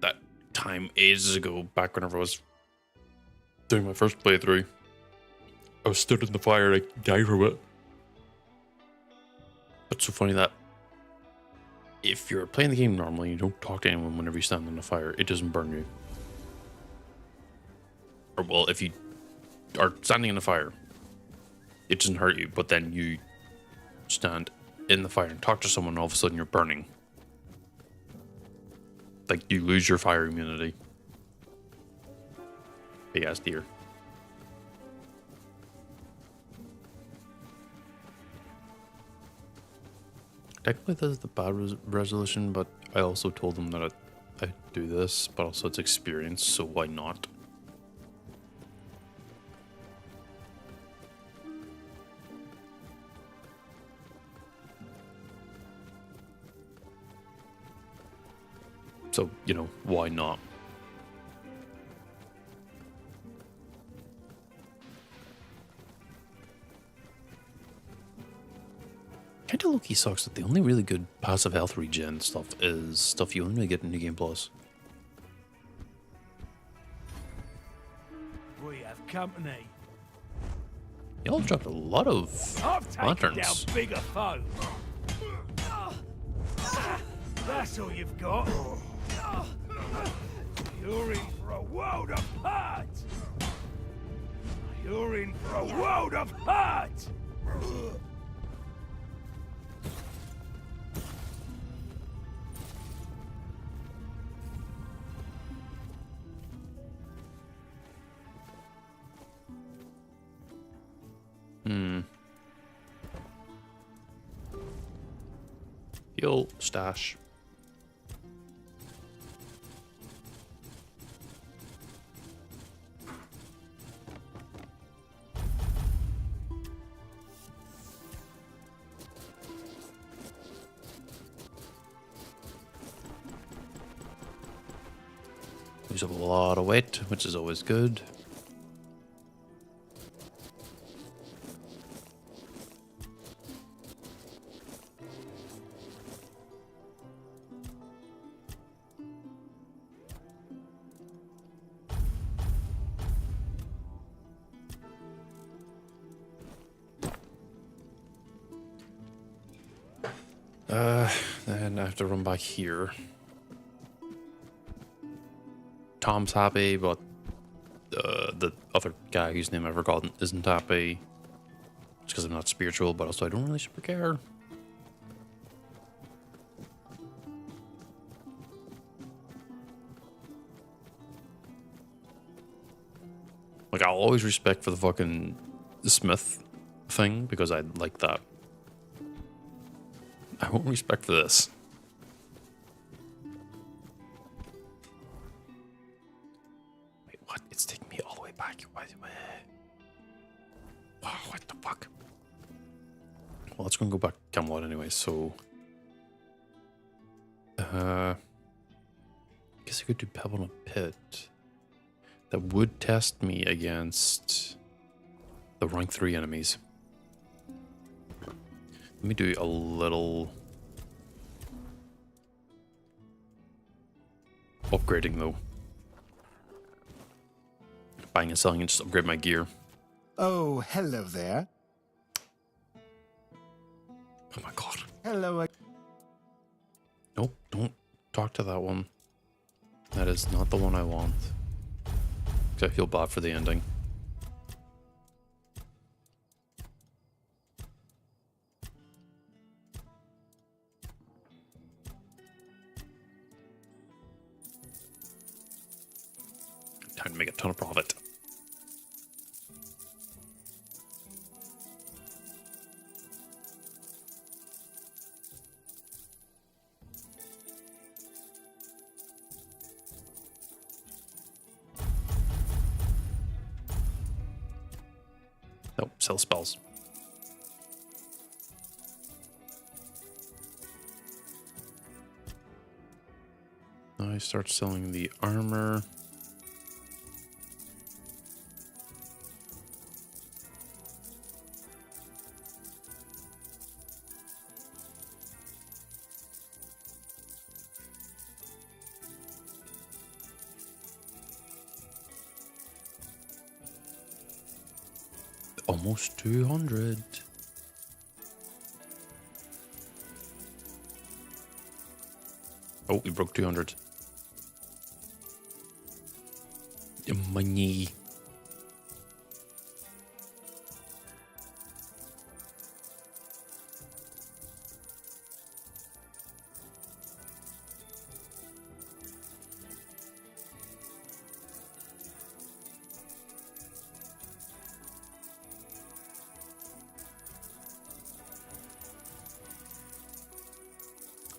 That time ages ago, back whenever I was doing my first playthrough, I was stood in the fire, I died from it. It's so funny that if you're playing the game normally, you don't talk to anyone whenever you stand in the fire, it doesn't burn you. Or well, if you are standing in the fire, it doesn't hurt you, but then you stand in the fire and talk to someone, all of a sudden you're burning. Like you lose your fire immunity. Big ass deer. Technically this is the bad resolution, but I also told them that I do this, but also it's experience, so why not? So, you know, why not? low-key sucks that the only really good passive health regen stuff is stuff you only get in New Game Plus. We have company. Y'all dropped a lot of I've taken down lanterns. bigger foes. That's all you've got. You're in for a world of hurt. You're in for a world of hurt. Fuel stash. Use up a lot of weight, which is always good. Then I have to run back here. Tom's happy, but the other guy whose name I've forgotten isn't happy. It's because I'm not spiritual, but also I don't really super care. Like, I'll always respect for the fucking Smith thing, because I like that. I won't respect for this. Wait, what? It's taking me all the way back. Oh, what the fuck? Well, let's go and go back to Camelot anyway, so... guess I could do Pebble in a Pit. That would test me against the rank 3 enemies. Let me do a little upgrading though. Buying and selling and just upgrade my gear. Oh, hello there. Oh my god. Hello. Nope, don't talk to that one. That is not the one I want. 'Cause I feel bad for the ending. Time to make a ton of profit. Nope, sell spells. Now I start selling the armor. Almost 200. Oh, we broke 200. Money.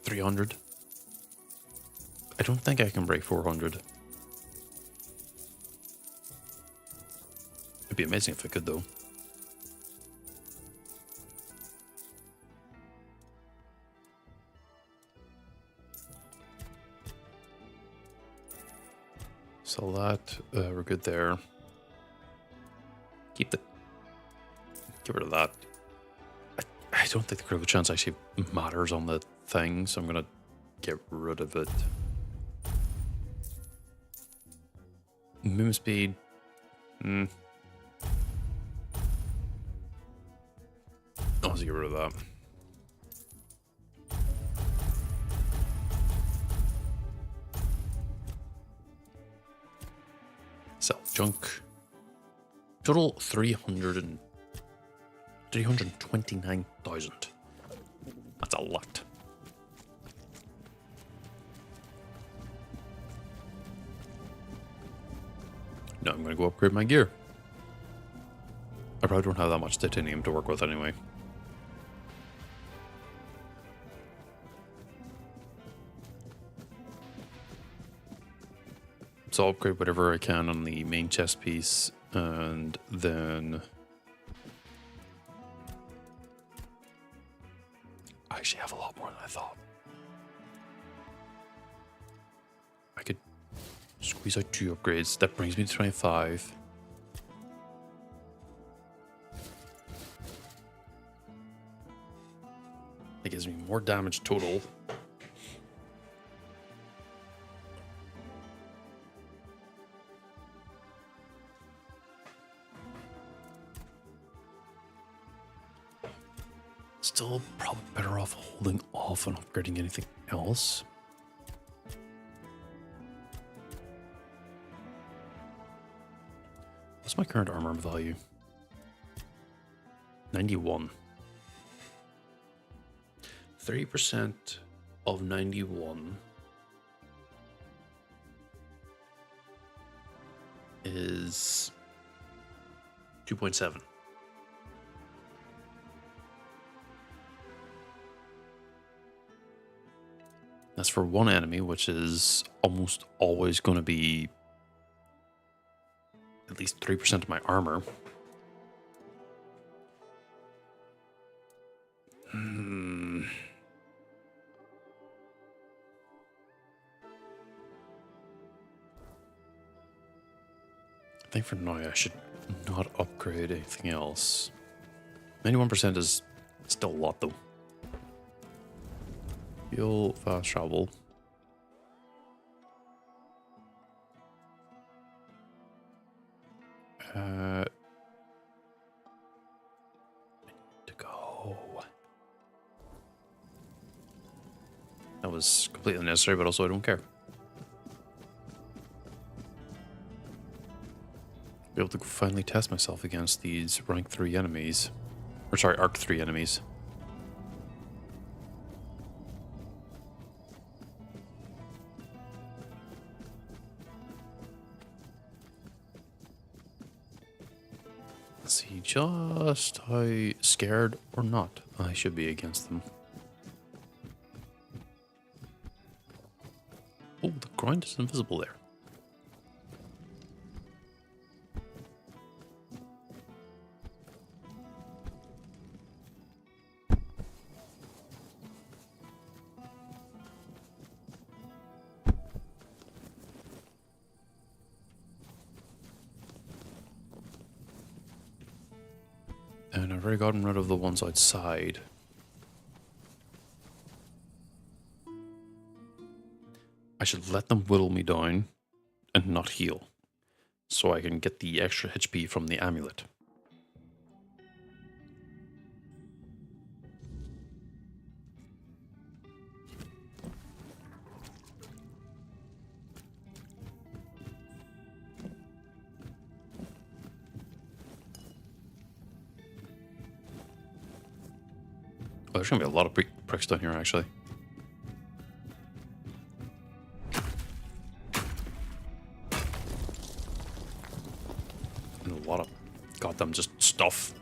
$300. I don't think I can break 400. It'd be amazing if I could, though. Sell that. We're good there. Get rid of that. I don't think the critical chance actually matters on the thing, so I'm gonna get rid of it. Movement speed. I'll just get rid of that. Sell junk. Total 329,000. That's a lot. Now I'm going to go upgrade my gear. I probably don't have that much titanium to work with anyway. So I'll upgrade whatever I can on the main chest piece, and then I actually have a lot more than I thought. I could squeeze out 2 upgrades. That brings me to 25. That gives me more damage total. Still probably better off holding off on upgrading anything else. What's my current armor value? 91. 30% of 91 is 2.7. That's for one enemy, which is almost always going to be at least 3% of my armor. I think for now I should not upgrade anything else. 91% is still a lot though. Fuel, fast travel. I need to go. That was completely unnecessary, but also I don't care. Be able to finally test myself against these rank 3 enemies. Or sorry, arc 3 enemies. Let's see just how scared or not I should be against them. Oh, the grind is invisible there. And I've already gotten rid of the ones outside. I should let them whittle me down and not heal, so I can get the extra HP from the amulet. Oh, there's gonna be a lot of pricks down here, actually. And a lot of goddamn just stuff.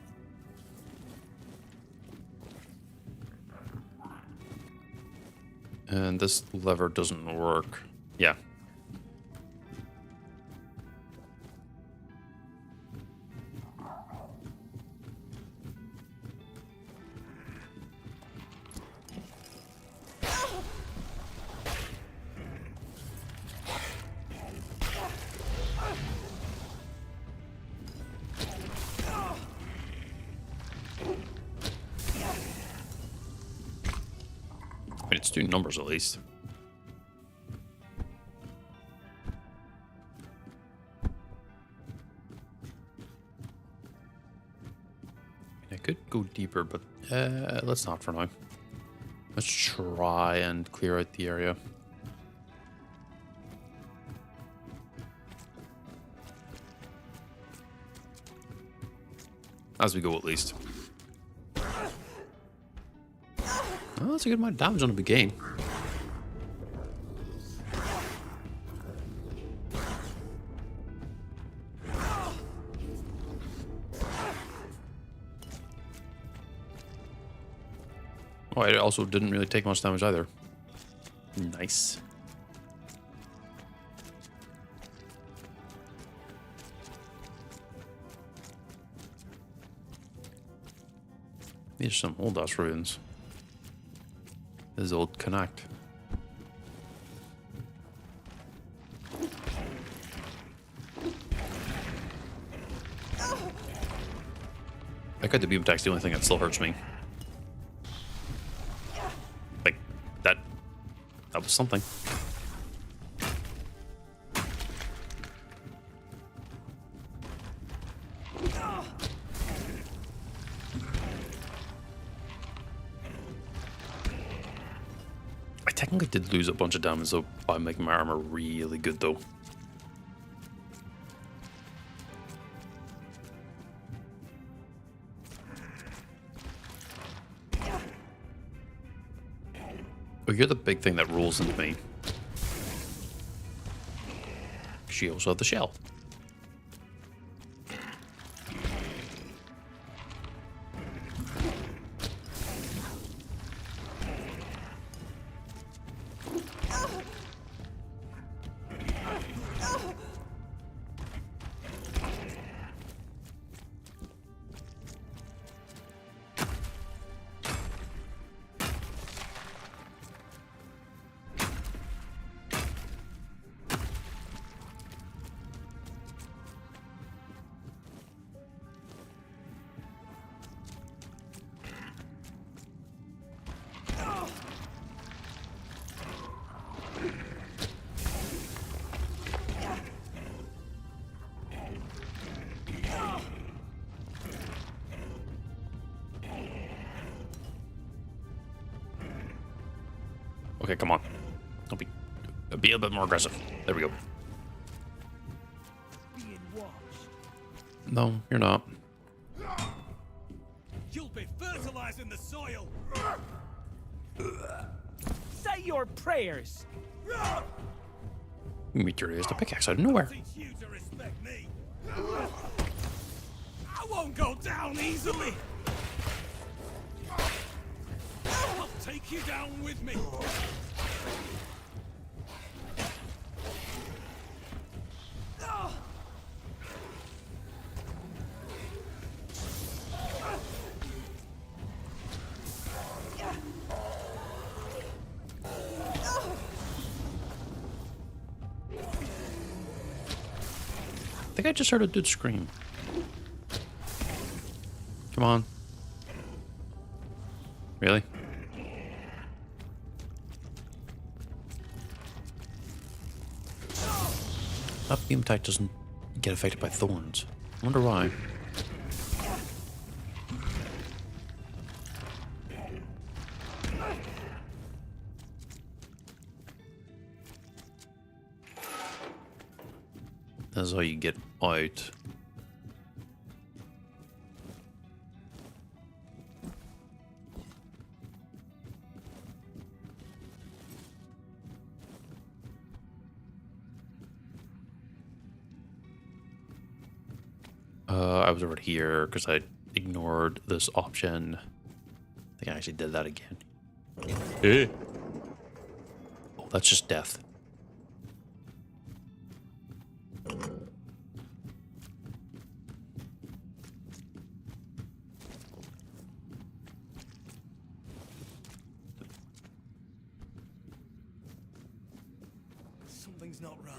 And this lever doesn't work. Yeah. It's 2 numbers at least. I could go deeper, but let's not for now. Let's try and clear out the area. As we go, at least. Oh, that's a good amount of damage on a big game. Oh, it also didn't really take much damage either. Nice. These are some old ass ruins. This is old Connect. I got the beam attack's the only thing that still hurts me. Like, that was something. I technically did lose a bunch of damage though by making my armor really good though. Oh, you're the big thing that rolls into me. She also had the shell. Okay, come on. Don't be a bit more aggressive. There we go. Being watched. No, you're not. You'll be fertilizing the soil. Say your prayers. Meteor is the pickaxe out of nowhere. Teach you to respect me. I won't go down easily. I'll take you down with me. I think I just heard a dude scream. Come on. Really? That beam attack doesn't get affected by thorns. I wonder why. That's how you get out. I was over here because I ignored this option. I think I actually did that again. Eh. Oh, that's just death. Something's not right.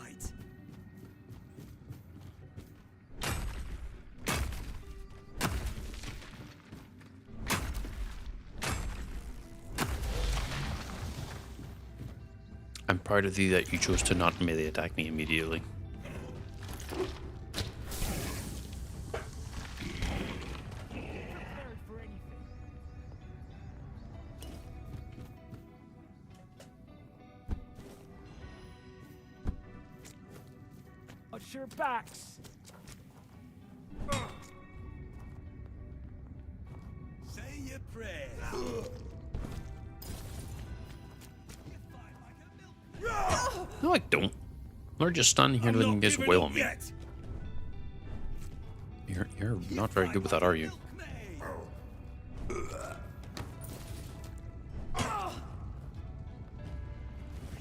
I'm proud of you that you chose to not melee attack me immediately. Watch your backs. Say your prayers. No, I don't. We're just standing here letting you guys wail on me. You're not very good with that, are you?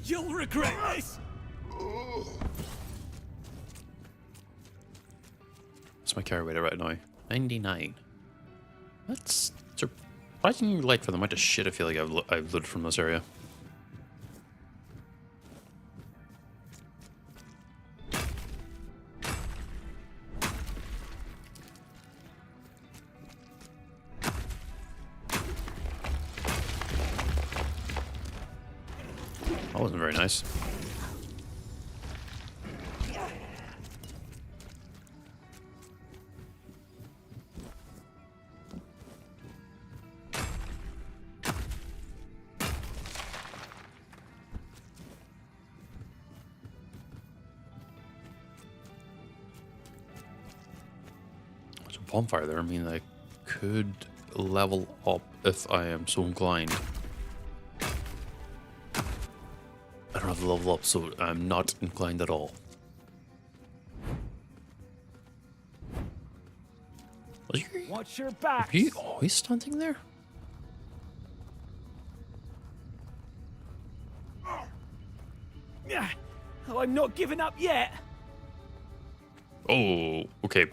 You'll regret this. What's my carry weight right now? 99. That's surprisingly light for the amount of shit I feel like I've looted from this area. That wasn't very nice. There's a bonfire there. I mean, I could level up if I am so inclined. I don't have to level up, so I'm not inclined at all. Watch your backs. Are you always standing there? Yeah. Oh, I'm not giving up yet. Oh, okay.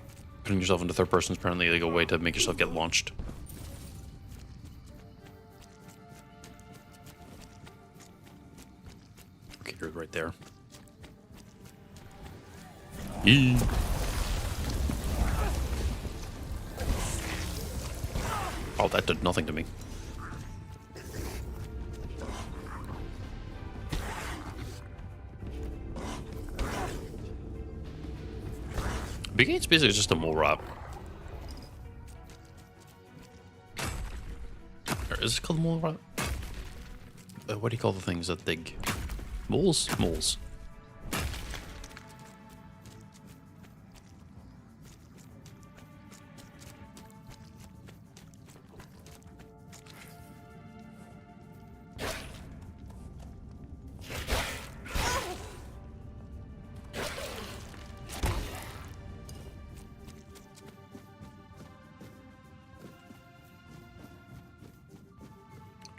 Putting yourself into third person is apparently like a way to make yourself get launched. Okay, you're right there. Eee. Oh, that did nothing to me. Big Eight's basically just a mole rat. Or is it called mole rat? What do you call the things that dig? Moles? Moles.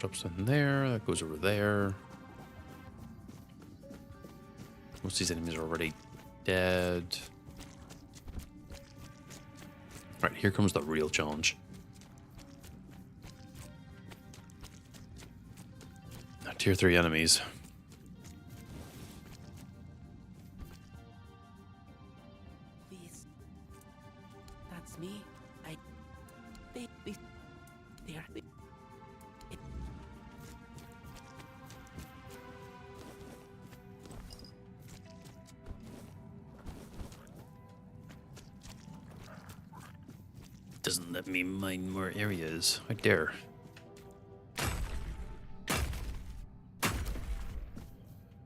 Drops in there, that goes over there. Most of these enemies are already dead. Alright, here comes the real challenge. Now, tier 3 enemies. That's me. There. Doesn't let me mine more areas. Right there.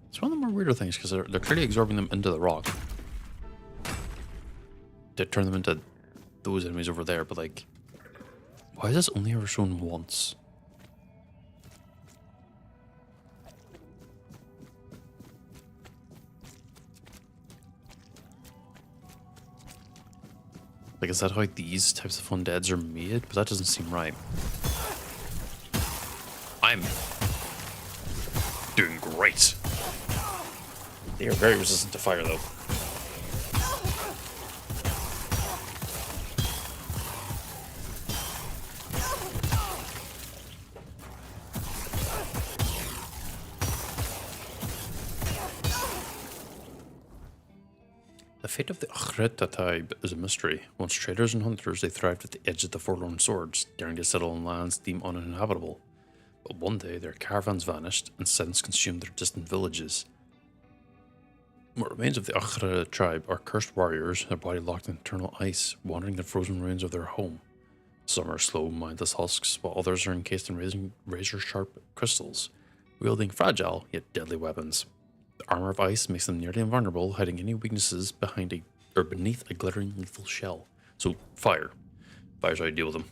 It's one of the more weirder things because they're clearly absorbing them into the rock to turn them into those enemies over there, but like, why is this only ever shown once? Like, is that how these types of undeads are made? But that doesn't seem right. I'm doing great. They are very resistant to fire, though. The fate of the Akhret is a mystery. Once traders and hunters, they thrived at the edge of the forlorn swords, daring to settle in lands deemed uninhabitable. But one day their caravans vanished and since consumed their distant villages. What remains of the Akhra tribe are cursed warriors, their body locked in eternal ice, wandering the frozen ruins of their home. Some are slow, mindless husks, while others are encased in razor-sharp crystals, wielding fragile yet deadly weapons. The armor of ice makes them nearly invulnerable, hiding any weaknesses beneath a glittering lethal shell. So, fire. Fire's how you deal with them.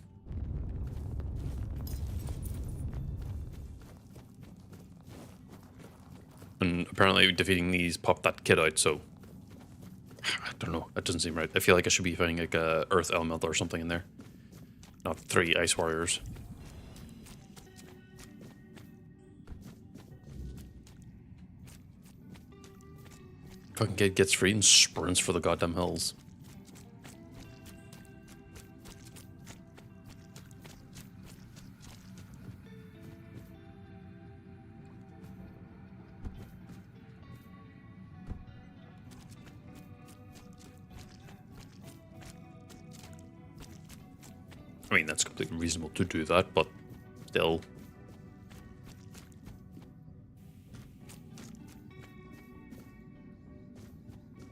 And apparently defeating these popped that kid out, so... I don't know, that doesn't seem right. I feel like I should be finding like a earth elemental or something in there. Not 3 ice warriors. Fucking kid gets free and sprints for the goddamn hills. I mean, that's completely reasonable to do that, but still.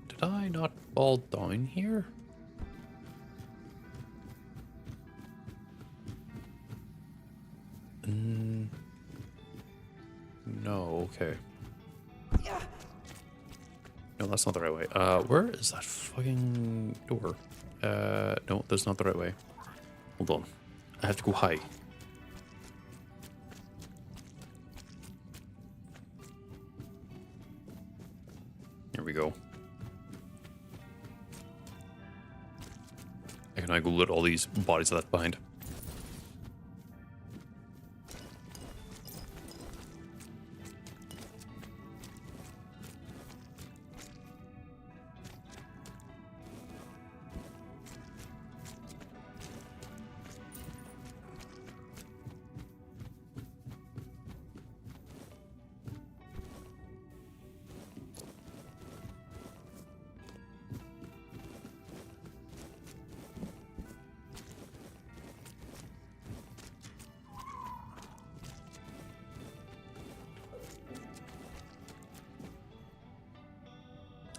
Did I not fall down here? No, okay. No, that's not the right way. Where is that fucking door? No, that's not the right way. Hold on. I have to go high. Here we go. Can I go loot all these bodies left behind?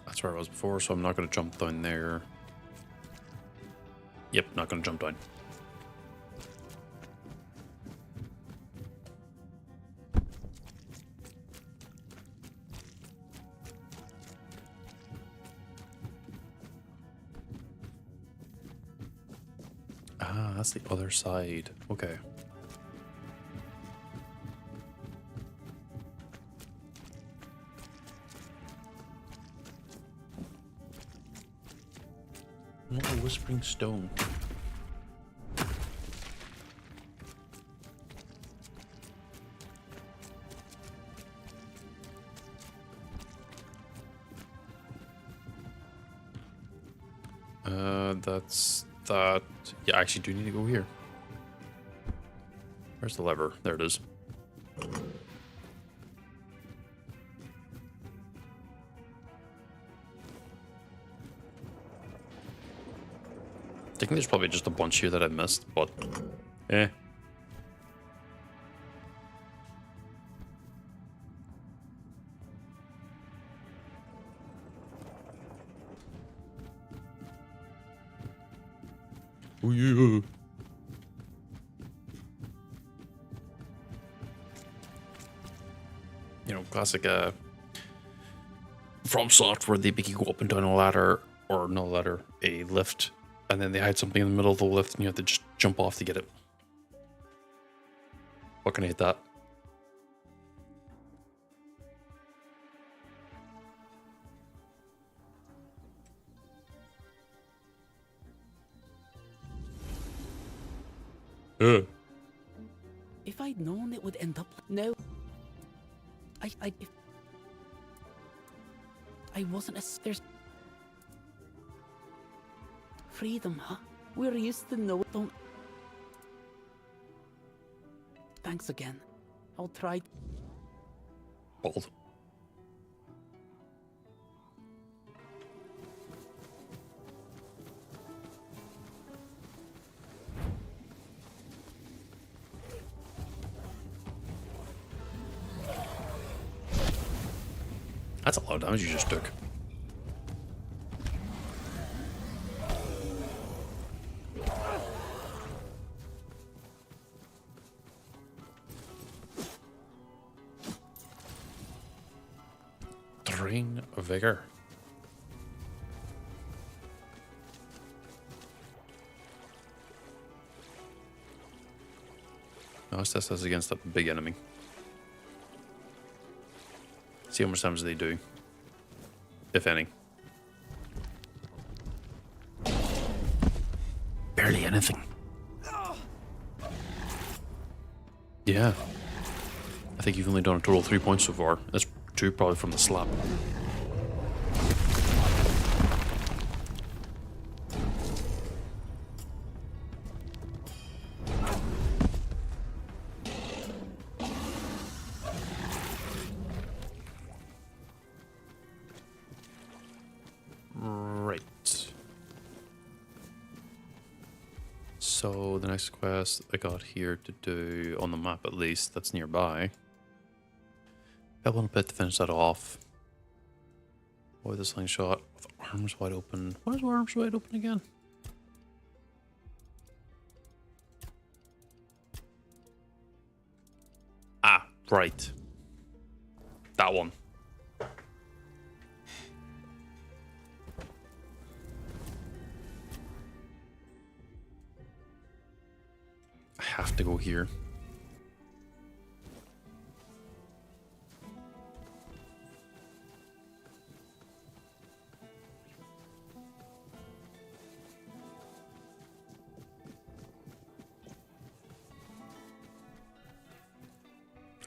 That's where I was before, so I'm not going to jump down there. Yep, not going to jump down. Ah, that's the other side. Okay. Not a whispering stone. That's that. Yeah, I actually do need to go here. Where's the lever? There it is. I think there's probably just a bunch here that I missed, but eh. Oh yeah. You know, classic From Software, they make you go up and down a ladder, or not a ladder, a lift, and then they hide something in the middle of the lift and you have to just jump off to get it. Fucking hate that. If I'd known it would end up... No. I wasn't a... There's... Freedom, huh? We're used to know... Don't... Thanks again. I'll try... Bald. That's a lot of damage you just took. Drain Vigor. Now let's test this against a big enemy. See how much damage they do. If any. Barely anything. Yeah. I think you've only done a total of 3 points so far. That's 2 probably from the slap. Right. So the next quest I got here to do, on the map at least, that's nearby. I want a bit to finish that off. Boy, the slingshot with arms wide open. What is arms wide open again? Ah, right. That one. I have to go here.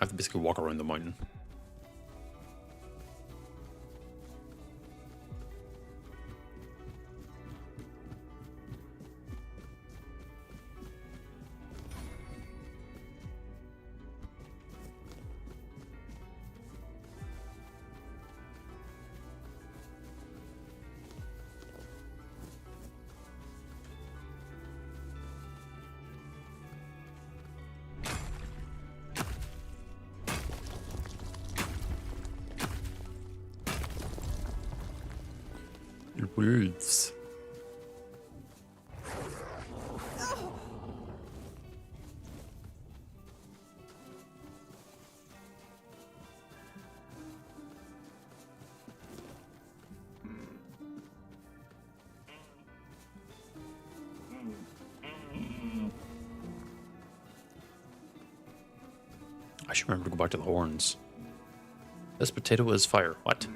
I have to basically walk around the mountain. Wolves. I should remember to go back to the horns. This potato is fire. What?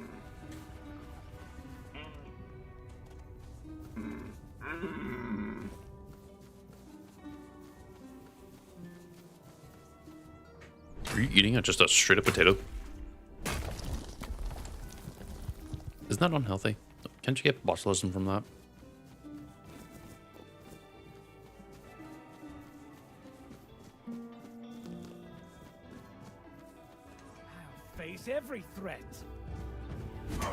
Are you eating just a straight up potato? Isn't that unhealthy? Can't you get botulism from that? I'll face every threat.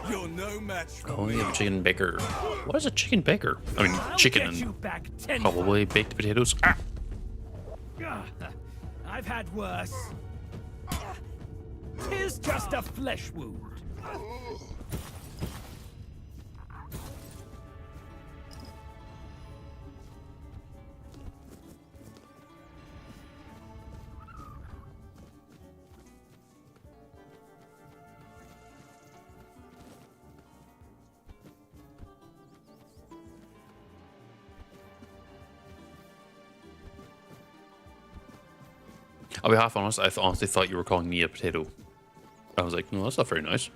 You're no match for Oh, me. you have a chicken baker. What is a chicken baker? I mean, I'll chicken get you and back tenfold. probably baked potatoes. Ah! I've had worse. 'Tis just a flesh wound. I'll be half honest, I honestly thought you were calling me a potato. I was like, no, that's not very nice.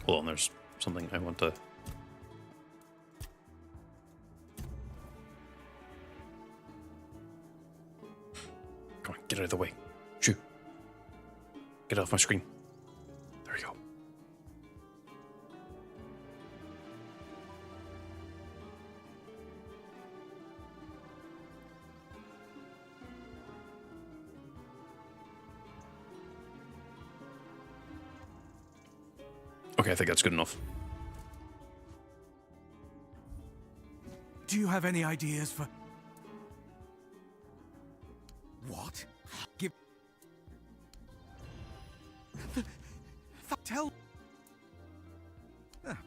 Hold on, there's something I want to... Come on, get out of the way. Shoo. Get off my screen. There you go. Okay, I think that's good enough. Do you have any ideas for... What? Give... Tell... Ah.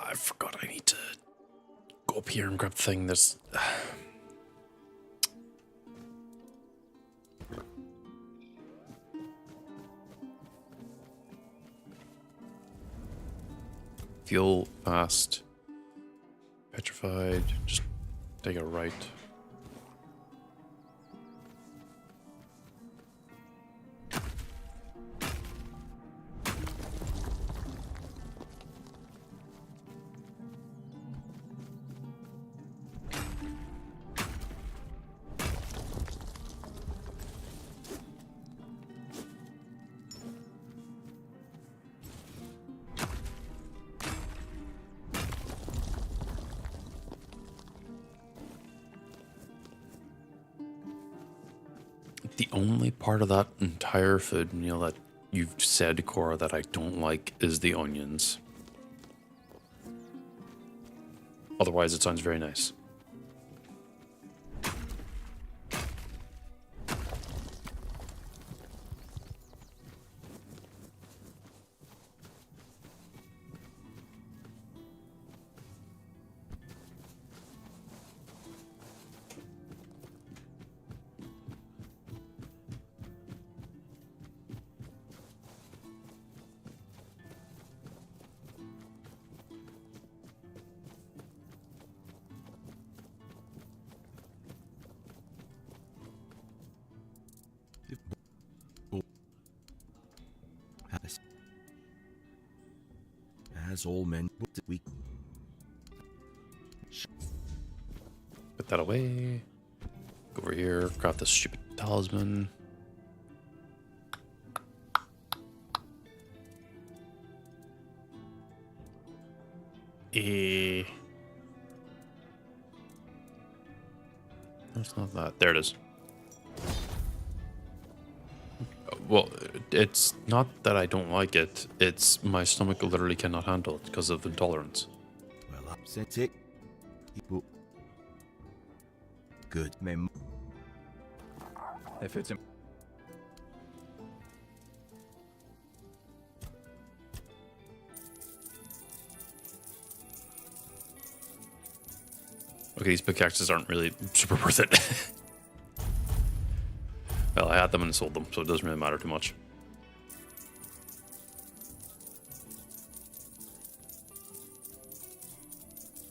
I forgot I need to go up here and grab the thing. There's... Fuel, fast, petrified, just take a right. The only part of that entire food meal that you've said, Cora, that I don't like is the onions. Otherwise, it sounds very nice. As all men, we Put that away. Go over here, grab this stupid talisman. That's not that. There it is. Well, it's not that I don't like it. It's my stomach literally cannot handle it because of intolerance. well upset it. Good mem. If it's... Okay, these pickaxes aren't really super worth it. Well, I had them and sold them, so it doesn't really matter too much.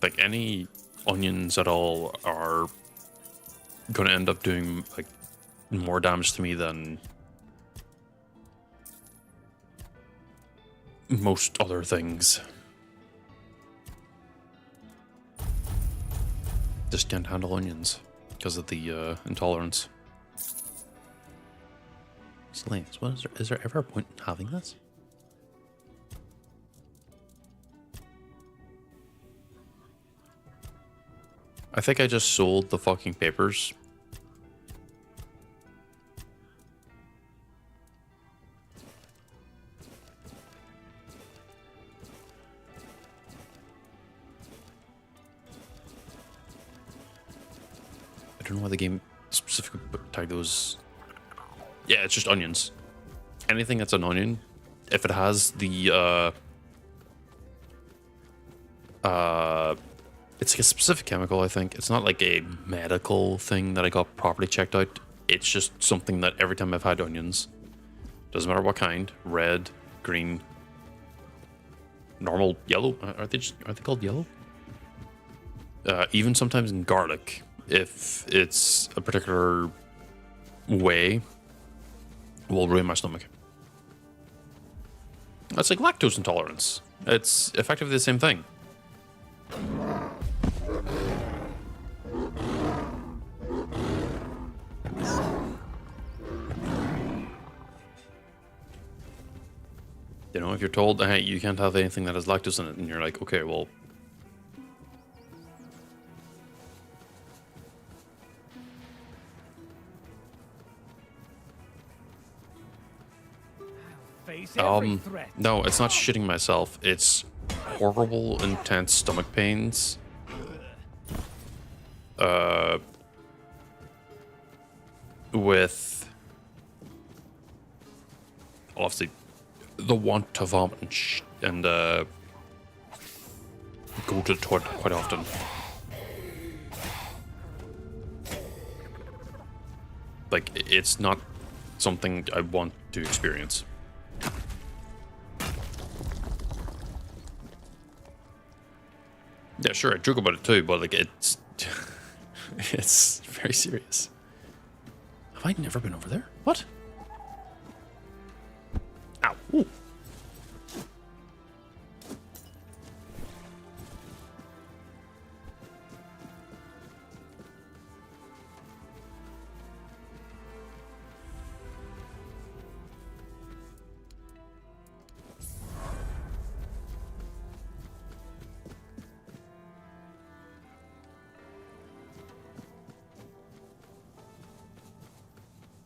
Like, any onions at all are going to end up doing, like, more damage to me than most other things. Just can't handle onions because of the intolerance. Slaves, what is there ever a point in having this? I think I just sold the fucking papers. I don't know why the game specifically tagged those. Yeah, it's just onions. Anything that's an onion, if it has the it's like a specific chemical, I think. It's not like a medical thing that I got properly checked out. It's just something that every time I've had onions, doesn't matter what kind, red, green, normal yellow. Are they called yellow? Even sometimes in garlic, if it's a particular way, will ruin my stomach. That's like lactose intolerance. It's effectively the same thing. You know, if you're told, hey, you can't have anything that has lactose in it, and you're like, okay, well. Face every threat. No, it's not shitting myself. It's horrible, intense stomach pains. With obviously the want to vomit and go to the toilet quite often. Like, it's not something I want to experience. Yeah, sure, I joke about it too, but like it's it's very serious. Have I never been over there? What? Ow. Ooh.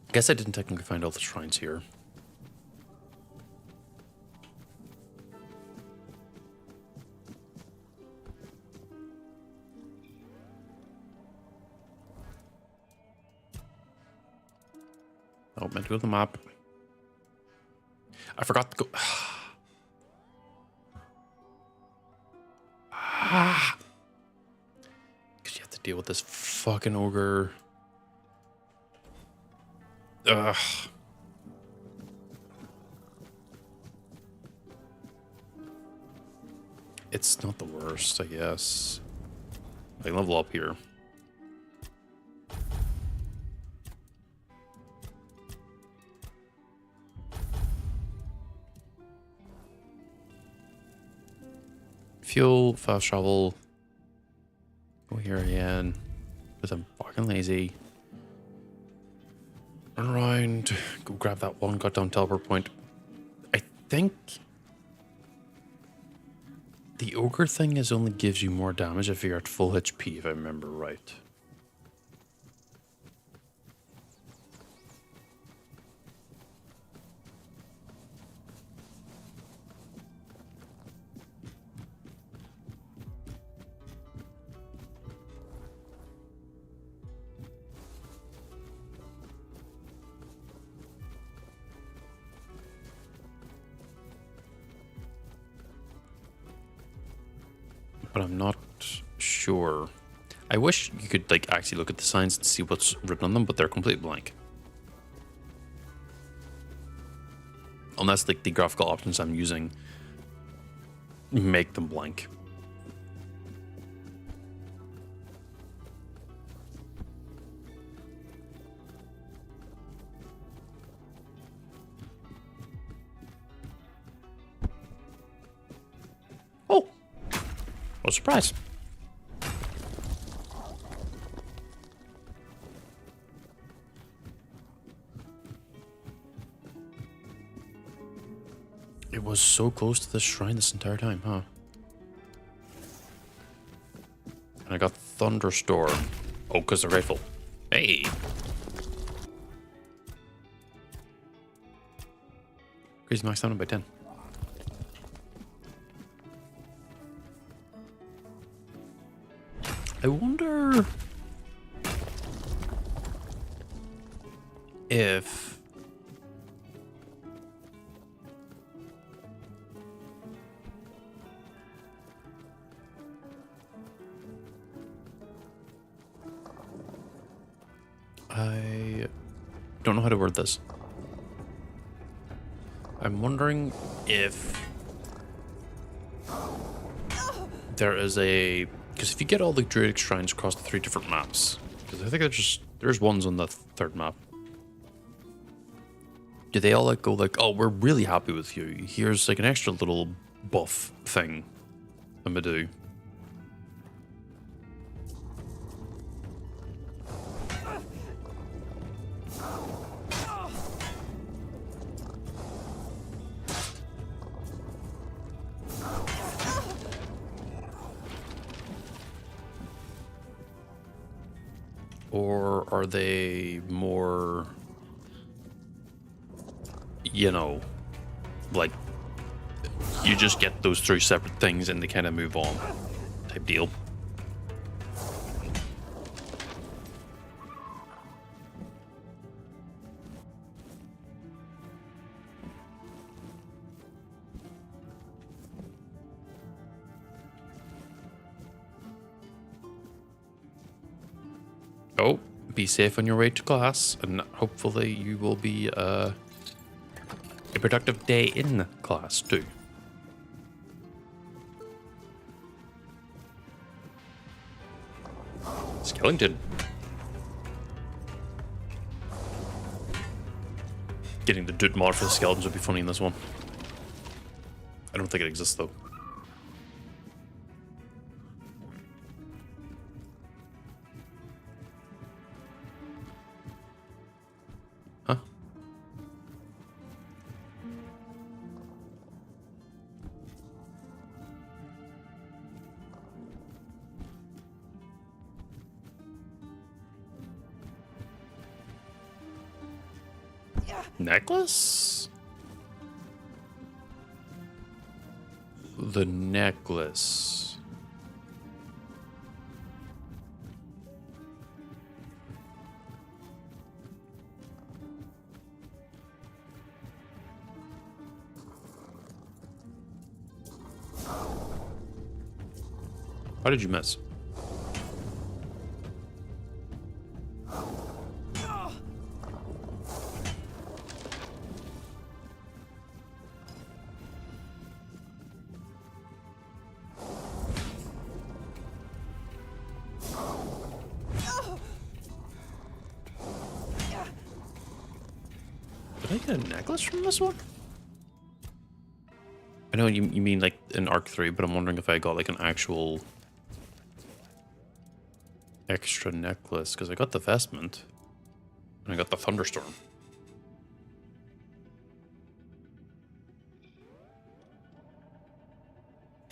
I guess I didn't technically find all the shrines here. Oh, meant to go to the map. I forgot to go. Because you have to deal with this fucking ogre. Ugh. It's not the worst, I guess. I can level up here. Fuel, fast travel. Go here again. Because I'm fucking lazy. Run around. Go grab that one goddamn teleport point. I think the ogre thing is only gives you more damage if you're at full HP, if I remember right. But I'm not sure. I wish you could like actually look at the signs and see what's written on them, but they're completely blank. Unless like the graphical options I'm using make them blank. Oh! What a surprise. It was so close to the shrine this entire time, huh? And I got Thunderstorm. Oh, because the rifle. Hey! Increase max stamina by 10. I wonder if I don't know how to word this. I'm wondering if there is a... Because if you get all the druidic shrines across the 3 different maps, because I think there's ones on the 3rd map. Do they all like go like, oh, we're really happy with you. Here's like an extra little buff thing I'm gonna do. Or are they more, you know, like you just get those three separate things and they kind of move on type deal? Oh, be safe on your way to class, and hopefully you will be a productive day in class too. Skellington. Getting the dude mod for the skeletons would be funny in this one. I don't think it exists though. Huh? Necklace? The necklace. How did you miss? Did I get a necklace from this one? I know you mean like in Arc 3, but I'm wondering if I got like an actual extra necklace, because I got the vestment and I got the thunderstorm.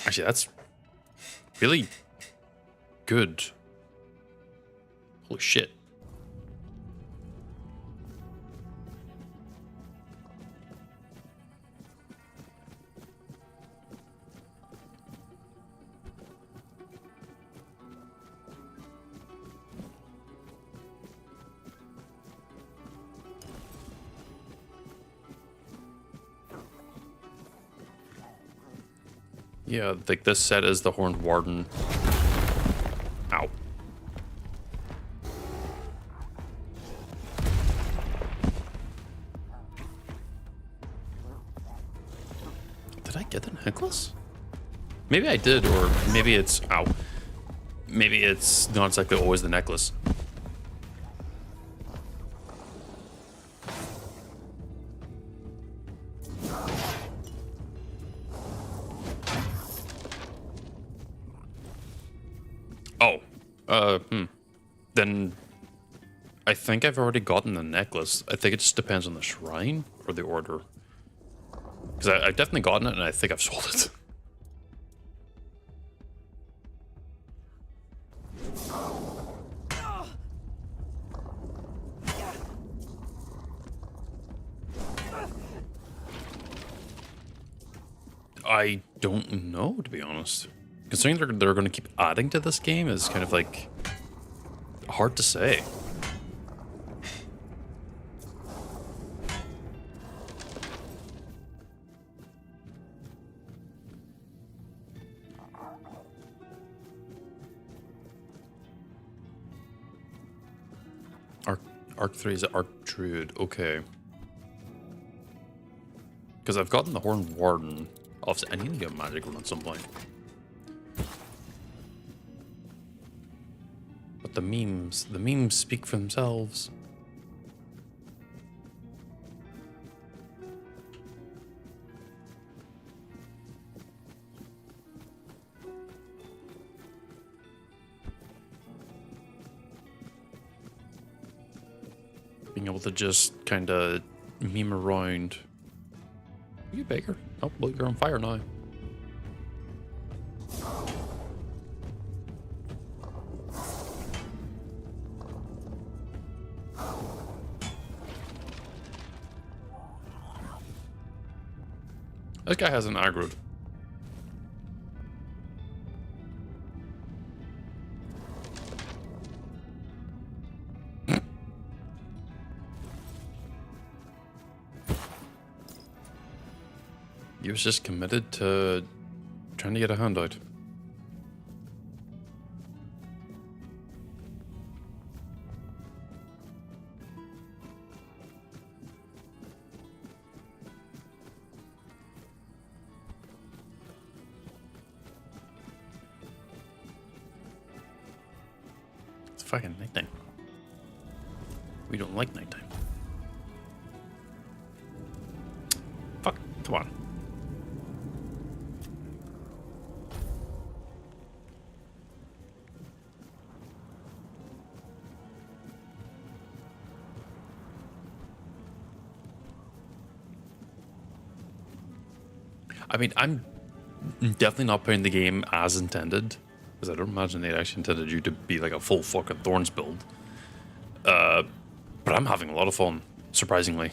Actually, that's really good. Holy shit. Yeah, like this set is the Horned Warden. Ow. Did I get the necklace? Maybe I did, or maybe it's... Ow. Maybe it's not exactly always the necklace. Then I think I've already gotten the necklace. I think it just depends on the shrine or the order. Because I've definitely gotten it and I think I've sold it. I don't know, to be honest. Considering they're going to keep adding to this game is kind of like hard to say. Arc 3 is Arc Druid, okay. Because I've gotten the Horned Warden. I need to get a magical at some point. But the memes speak for themselves. Being able to just kind of meme around. Are you Baker? Oh, well, you're on fire now. This guy hasn't aggroed. He was just committed to trying to get a handout. It's fucking nighttime. We don't like nighttime. Fuck, come on. I mean, I'm definitely not playing the game as intended, because I don't imagine they actually intended you to be like a full fucking Thorns build. But I'm having a lot of fun, surprisingly.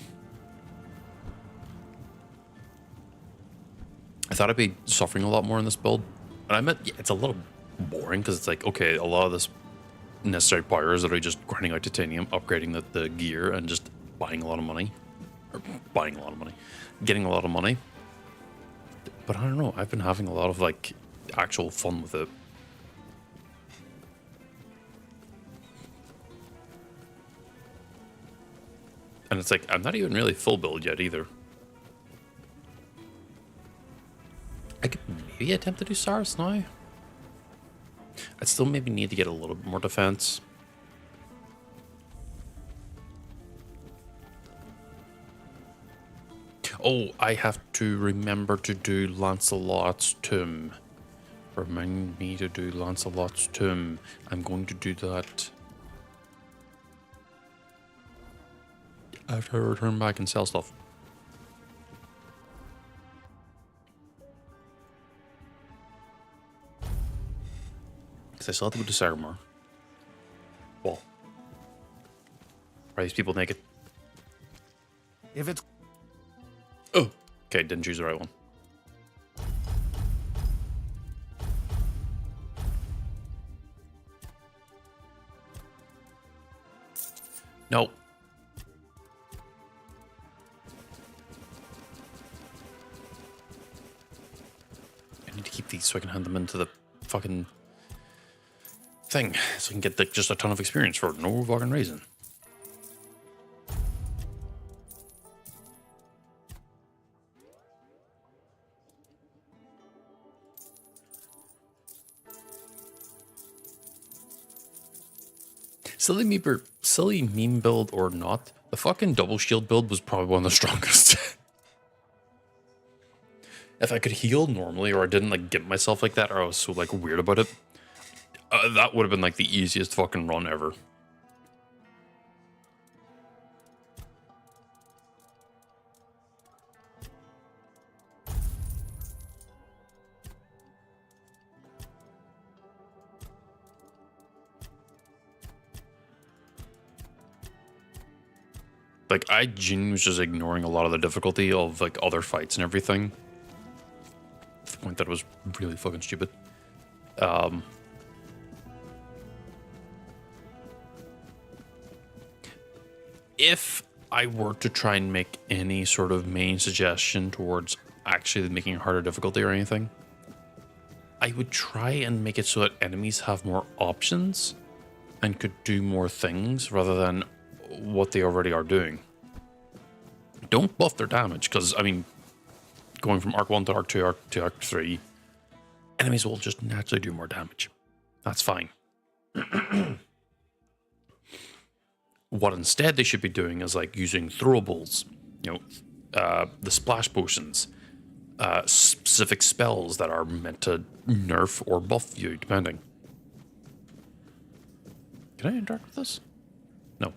I thought I'd be suffering a lot more in this build, and I meant yeah, it's a little boring because it's like, okay, a lot of this necessary power is literally just grinding out titanium, upgrading the gear, and just buying a lot of money, or buying a lot of money, getting a lot of money. But I don't know, I've been having a lot of, like, actual fun with it. And it's like, I'm not even really full build yet, either. I could maybe attempt to do Saris now. I'd still maybe need to get a little bit more defense. Oh, I have to remember to do Lancelot's tomb. Remind me to do Lancelot's tomb. I'm going to do that after I return back and sell stuff. Because I still have to go to Sagamore. Well, are these people naked? If it's Oh, okay, didn't choose the right one. No. I need to keep these so I can hand them into the fucking thing, so I can get just a ton of experience for no fucking reason. Silly meme build or not, the fucking double shield build was probably one of the strongest. If I could heal normally, or I didn't like get myself like that, or I was so like weird about it, that would have been like the easiest fucking run ever. Like, I genuinely was just ignoring a lot of the difficulty of, like, other fights and everything. To the point that it was really fucking stupid. If I were to try and make any sort of main suggestion towards actually making a harder difficulty or anything, I would try and make it so that enemies have more options and could do more things rather than what they already are doing. Don't buff their damage, because, I mean, going from Arc 1 to Arc 2 to Arc 3, enemies will just naturally do more damage. That's fine. What instead they should be doing is, like, using throwables, you know, the splash potions, specific spells that are meant to nerf or buff you, depending. Can I interact with this? No.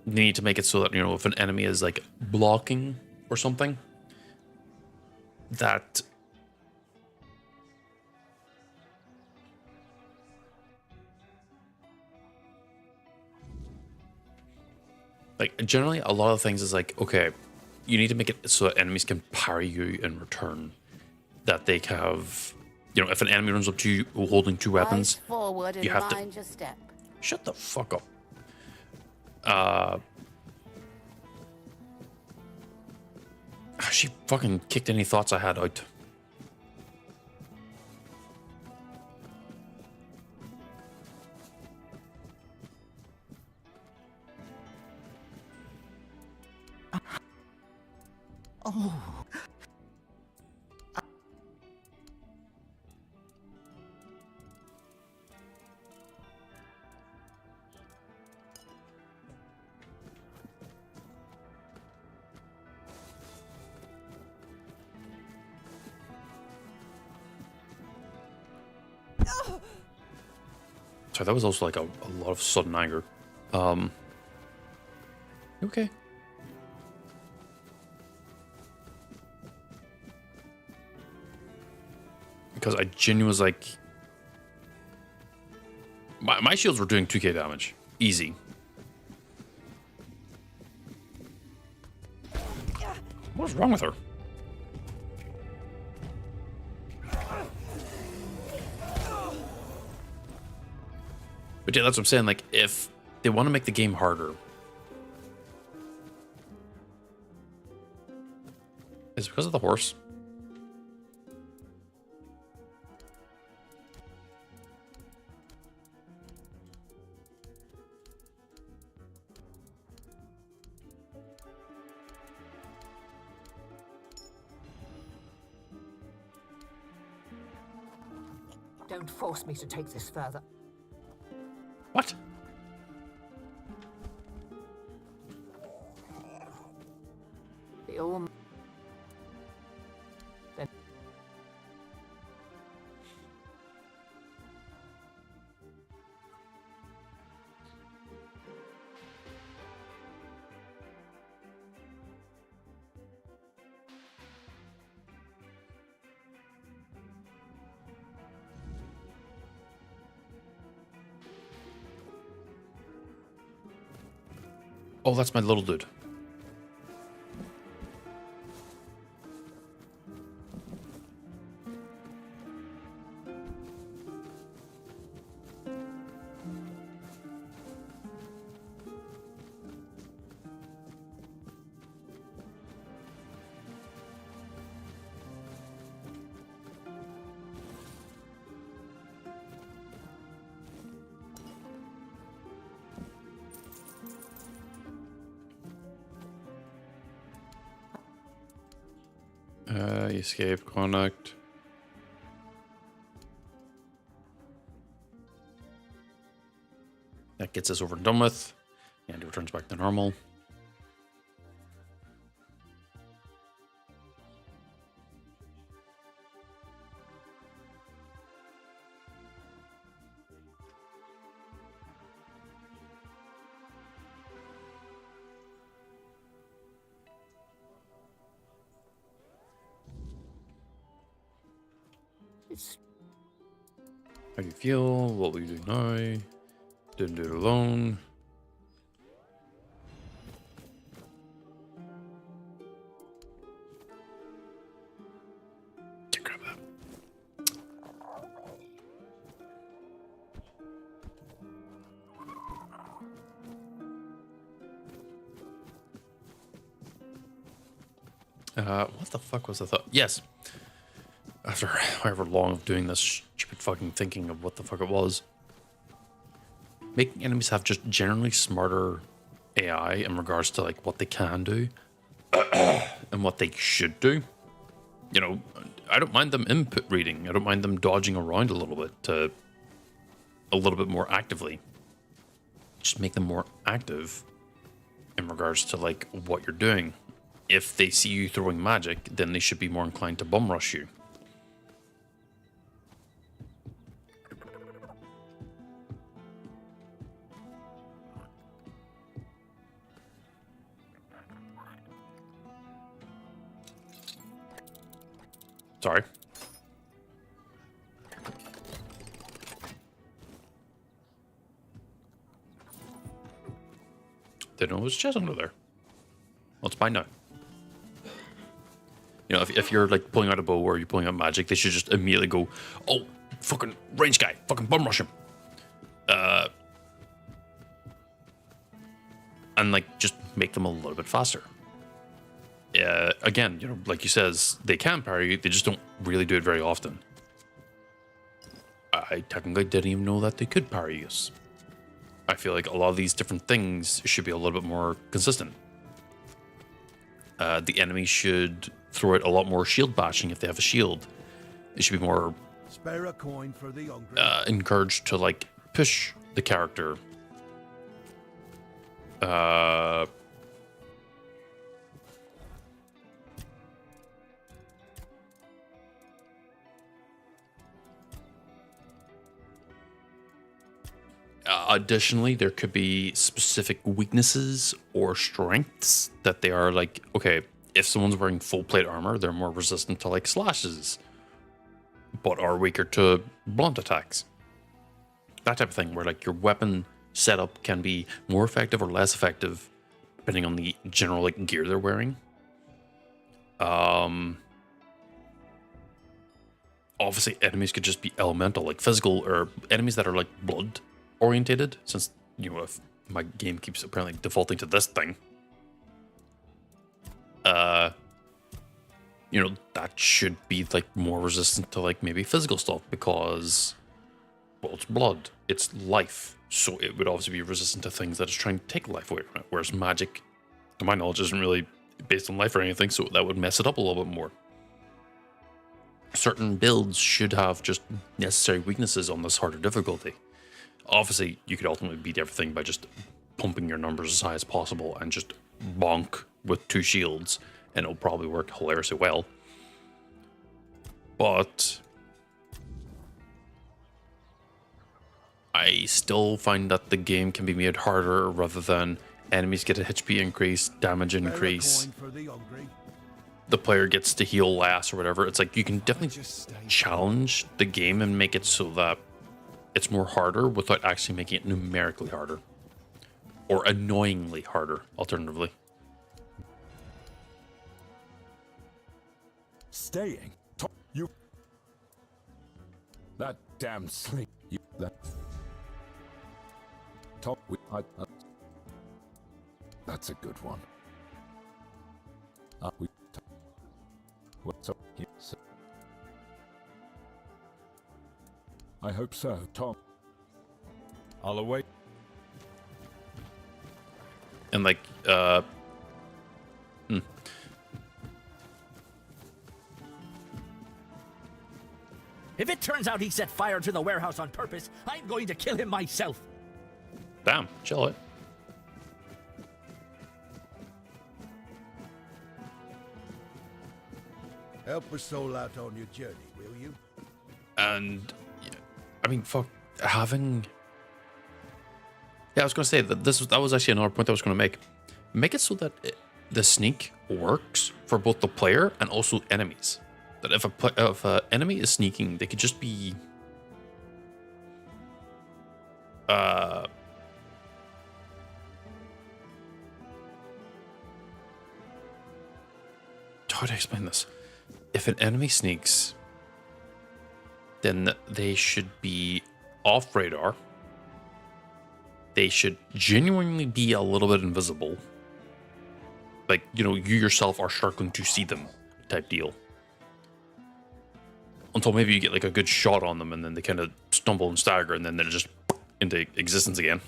They need to make it so that, you know, if an enemy is like blocking or something, that Like, generally, a lot of things is like, okay, you need to make it so that enemies can parry you in return. That they have, you know, if an enemy runs up to you holding two weapons, Eyes forward and you have to mind your step. shut the fuck up. She fucking kicked any thoughts I had out. Sorry, that was also like a lot of sudden anger. Okay. Because I genuinely was like... My shields were doing 2k damage. Easy. What's wrong with her? But yeah, that's what I'm saying. Like, if they want to make the game harder, is it because of the horse? Don't force me to take this further. What? The all. Then. Oh, that's my little dude. Escape, connect. That gets us over and done with. And it returns back to normal. How do you feel? What will you do now? Didn't do it alone. Can't grab that. What the fuck was the thought? Yes. After however long of doing this stupid fucking thinking of what the fuck it was. Making enemies have just generally smarter AI in regards to like what they can do and what they should do. You know, I don't mind them input reading. I don't mind them dodging around a little bit more actively. Just make them more active in regards to like what you're doing. If they see you throwing magic, then they should be more inclined to bum rush you. Sorry. They know there's a chest under there. Well, it's mine now. You know, if you're like pulling out a bow or you're pulling out magic, they should just immediately go, oh, fucking range guy, fucking bum rush him. And like just make them a little bit faster. Again, you know, like you says, they can parry, they just don't really do it very often. I technically didn't even know that they could parry us. I feel like a lot of these different things should be a little bit more consistent. The enemy should throw out a lot more shield bashing if they have a shield. It should be more Spare a coin for the hungry. encouraged to like push the character. Additionally, there could be specific weaknesses or strengths that they are like, okay, if someone's wearing full plate armor, they're more resistant to like slashes, but are weaker to blunt attacks. That type of thing, where like your weapon setup can be more effective or less effective depending on the general like gear they're wearing. Obviously, enemies could just be elemental, like physical, or enemies that are like blood orientated, since, you know, if my game keeps apparently defaulting to this thing, you know, that should be like more resistant to like maybe physical stuff, because, well, it's blood, it's life, so it would obviously be resistant to things that is trying to take life away from it, whereas magic, to my knowledge, isn't really based on life or anything, so that would mess it up a little bit more. Certain builds should have just necessary weaknesses on this harder difficulty. Obviously, you could ultimately beat everything by just pumping your numbers as high as possible and just bonk with 2 shields, and it'll probably work hilariously well. But I still find that the game can be made harder rather than enemies get a HP increase, damage increase, the player gets to heal less or whatever. It's like you can definitely challenge the game and make it so that it's more harder without actually making it numerically harder. Or annoyingly harder, alternatively. Staying? You... That damn sleep. You... That... Top... That's a good one. What's up? Yes. I hope so, Tom. I'll await. And like, If it turns out he set fire to the warehouse on purpose, I'm going to kill him myself. Damn, chill it. Help a soul out on your journey, will you? And I mean, fuck, having. Yeah, I was gonna say that that was actually another point I was gonna make. Make it so that the sneak works for both the player and also enemies. That if a enemy is sneaking, they could just be how do I explain this? If an enemy sneaks, then they should be off radar. They should genuinely be a little bit invisible. Like, you know, you yourself are struggling to see them type deal. Until maybe you get like a good shot on them and then they kind of stumble and stagger and then they're just into existence again.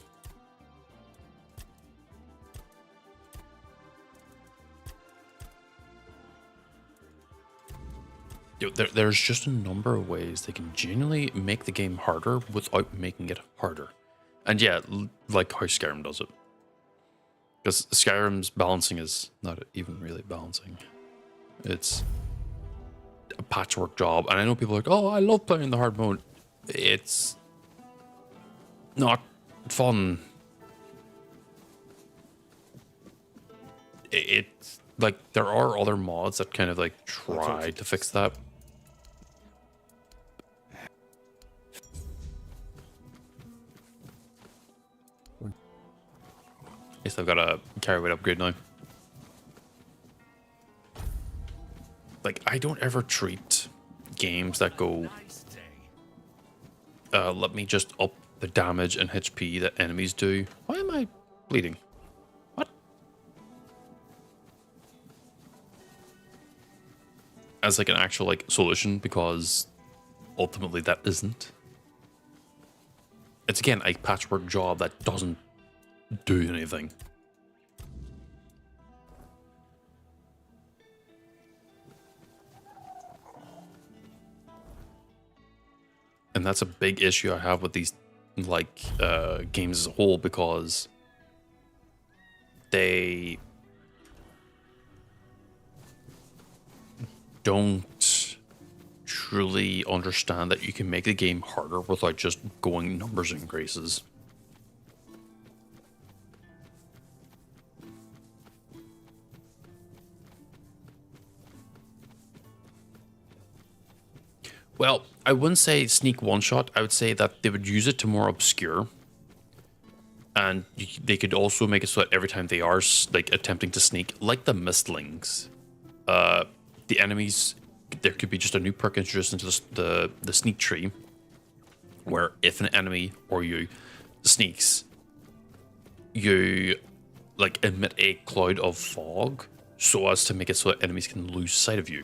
There's just a number of ways they can genuinely make the game harder without making it harder. And yeah, like how Skyrim does it. Because Skyrim's balancing is not even really balancing. It's a patchwork job. And I know people are like, oh, I love playing the hard mode. It's not fun. It's like, there are other mods that kind of like try to fix that. At least I've got a carry weight upgrade now. Like, I don't ever treat games that go, let me just up the damage and HP that enemies do. Why am I bleeding? What? As like an actual like solution, because ultimately that isn't. It's again a patchwork job that doesn't do anything. And that's a big issue I have with these like games as a whole, because they don't truly understand that you can make the game harder without just going numbers increases. Well, I wouldn't say sneak one shot. I would say that they would use it to more obscure. And they could also make it so that every time they are like attempting to sneak, like the mistlings, the enemies, there could be just a new perk introduced into the sneak tree, where if an enemy or you sneaks, you like emit a cloud of fog so as to make it so that enemies can lose sight of you.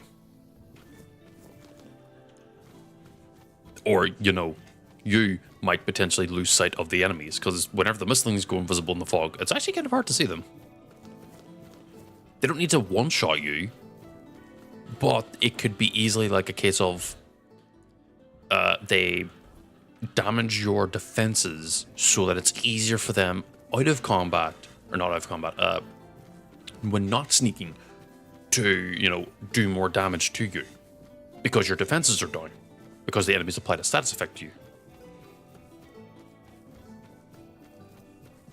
Or, you know, you might potentially lose sight of the enemies, because whenever the mistlings go invisible in the fog, it's actually kind of hard to see them. They don't need to one-shot you, but it could be easily like a case of they damage your defenses so that it's easier for them out of combat, or not out of combat, when not sneaking, to, you know, do more damage to you, because your defenses are down. Because the enemies applied a status effect to you.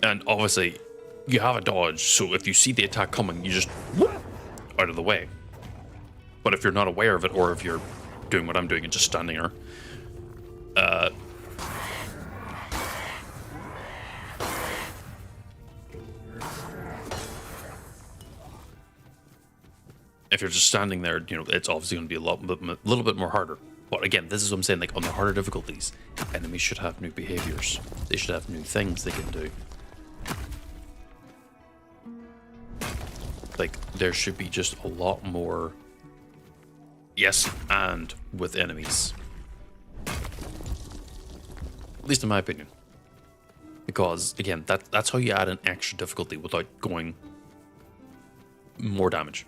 And obviously, you have a dodge, so if you see the attack coming, you just whoop, out of the way. But if you're not aware of it, or if you're doing what I'm doing and just standing there, if you're just standing there, you know, it's obviously going to be a little bit more harder. But again, this is what I'm saying, like on the harder difficulties, enemies should have new behaviors. They should have new things they can do. Like, there should be just a lot more yes and with enemies. At least in my opinion. Because, again, that's how you add an extra difficulty without going more damage.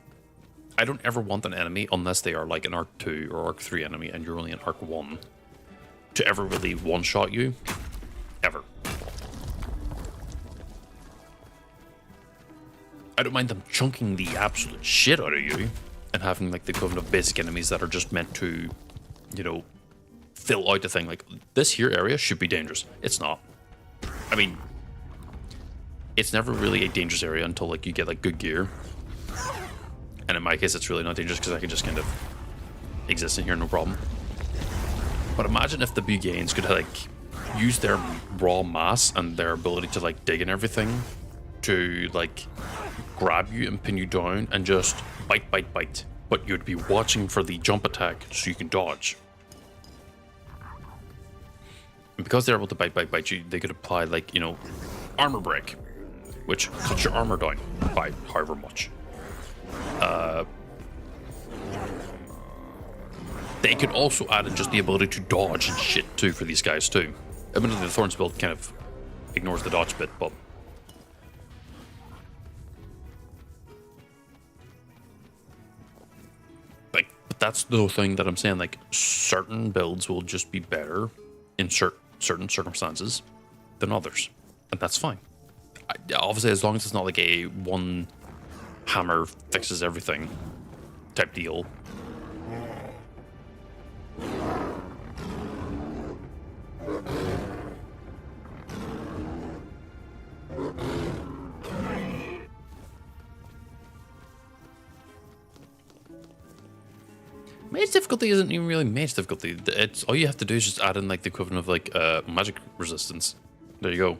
I don't ever want an enemy, unless they are like an Arc 2 or Arc 3 enemy and you're only an Arc 1, to ever really one-shot you. Ever. I don't mind them chunking the absolute shit out of you and having like the equivalent of basic enemies that are just meant to, you know, fill out the thing. Like, this here area should be dangerous. It's not. I mean, it's never really a dangerous area until like you get like good gear. And in my case, it's really not dangerous because I can just kind of exist in here, no problem. But imagine if the Bugains could like use their raw mass and their ability to like dig and everything to like grab you and pin you down and just bite, bite, bite. But you'd be watching for the jump attack so you can dodge. And because they're able to bite, bite, bite you, they could apply like, you know, armor break, which cuts your armor down by however much. They could also add in just the ability to dodge and shit too for these guys too. Admittedly, the Thorns build kind of ignores the dodge bit, but like, but that's the thing that I'm saying. Like, certain builds will just be better in certain circumstances than others, and that's fine. Obviously, as long as it's not like a one hammer fixes everything type deal. Mage difficulty isn't even really mage difficulty. It's all you have to do is just add in like the equivalent of like magic resistance. There you go.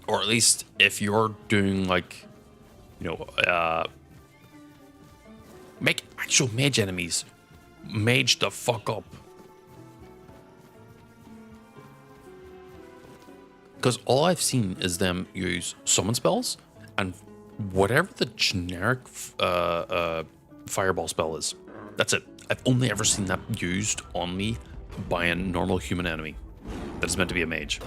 Or at least if you're doing like, you know, make actual mage enemies mage the fuck up. Because all I've seen is them use summon spells and whatever the generic fireball spell is. That's it. I've only ever seen that used on me by a normal human enemy that is meant to be a mage.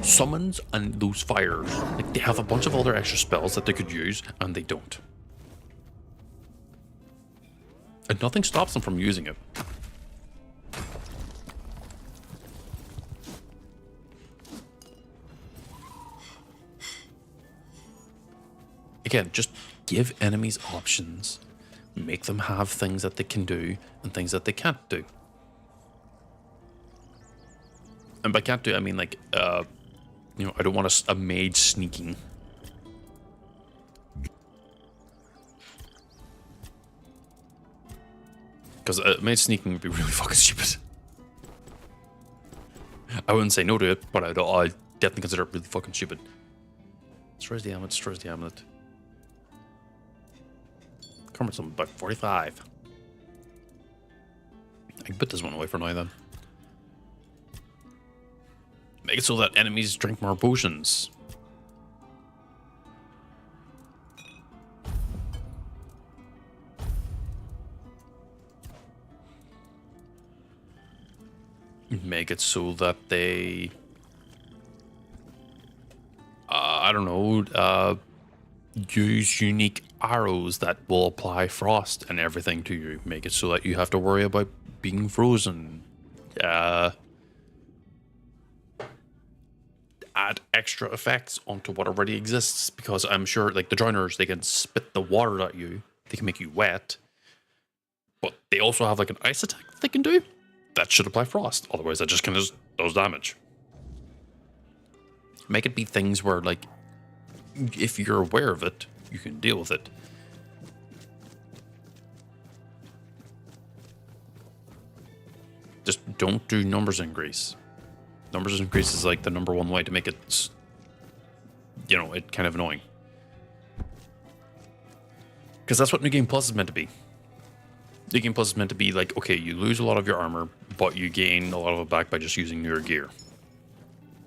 Summons and those fires, like they have a bunch of other extra spells that they could use and they don't. And nothing stops them from using it. Again, just give enemies options. Make them have things that they can do and things that they can't do. And by can't do, I mean like, you know, I don't want a mage sneaking. Because a mage sneaking would be really fucking stupid. I wouldn't say no to it, but I definitely consider it really fucking stupid. Destroys the amulet, destroys the amulet. Cumbersome, about 45. I can put this one away for now then. Make it so that enemies drink more potions. Make it so that they... I don't know, use unique arrows that will apply frost and everything to you. Make it so that you have to worry about being frozen. Add extra effects onto what already exists, because I'm sure like the drowners, they can spit the water at you, they can make you wet, but they also have like an ice attack that they can do that should apply frost, otherwise that just kind of does damage. Make it be things where like if you're aware of it, you can deal with it. Just don't do numbers increase. Numbers increase is like the #1 way to make it, you know, it kind of annoying. Because that's what New Game Plus is meant to be. New Game Plus is meant to be like, okay, you lose a lot of your armor, but you gain a lot of it back by just using your gear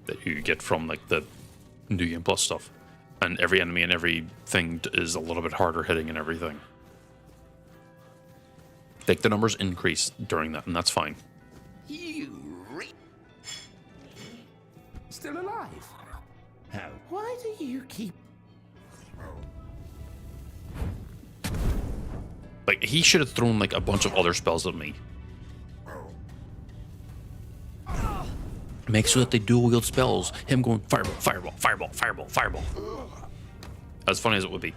that you get from like the New Game Plus stuff. And every enemy and everything is a little bit harder hitting and everything. Like the numbers increase during that, and that's fine. Still alive? How? Why do you keep... Like, he should have thrown, like, a bunch of other spells at me. Make sure that they dual wield spells. Him going fireball, fireball, fireball, fireball, fireball. As funny as it would be.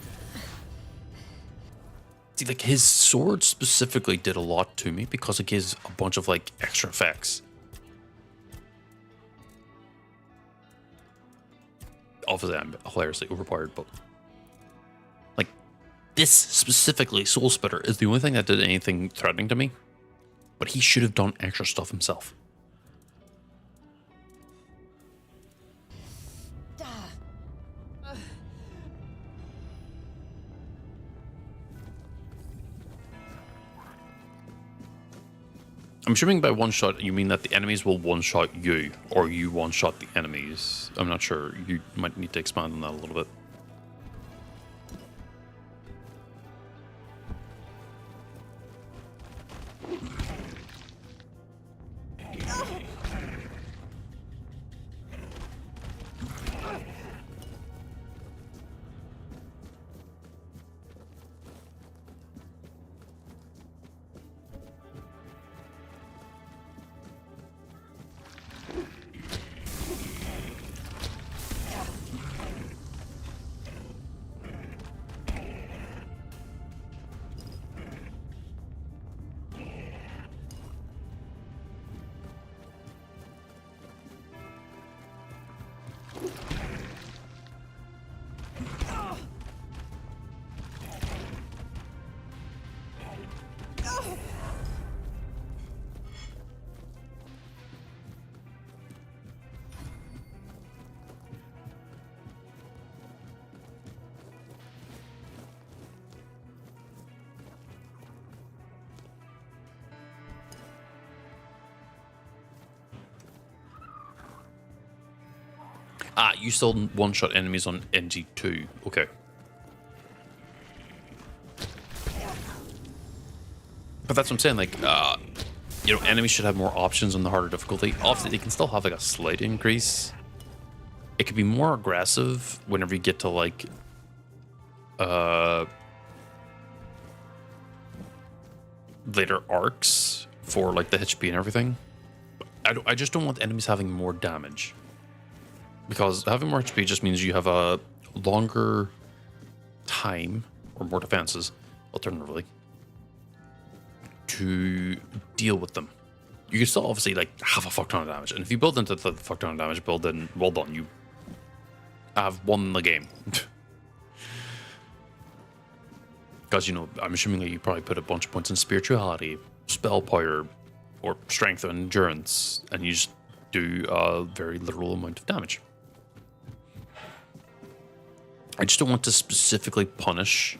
See, like, his sword specifically did a lot to me because it gives a bunch of, like, extra effects. Obviously, I'm hilariously overpowered, but... Like, this specifically, Soul Splitter, is the only thing that did anything threatening to me. But he should have done extra stuff himself. I'm assuming by one-shot, you mean that the enemies will one-shot you, or you one-shot the enemies. I'm not sure. You might need to expand on that a little bit. Ah, you still one-shot enemies on NG2. Okay. But that's what I'm saying, like, you know, enemies should have more options on the harder difficulty. Obviously, they can still have, like, a slight increase. It could be more aggressive whenever you get to, like, later arcs for, like, the HP and everything. I just don't want enemies having more damage. Because having more HP just means you have a longer time, or more defenses, alternatively, to deal with them. You can still obviously like have a fuck ton of damage, and if you build into the fuck ton of damage build, then well done, you have won the game. Because, you know, I'm assuming that you probably put a bunch of points in spirituality, spell power, or strength and endurance, and you just do a very literal amount of damage. I just don't want to specifically punish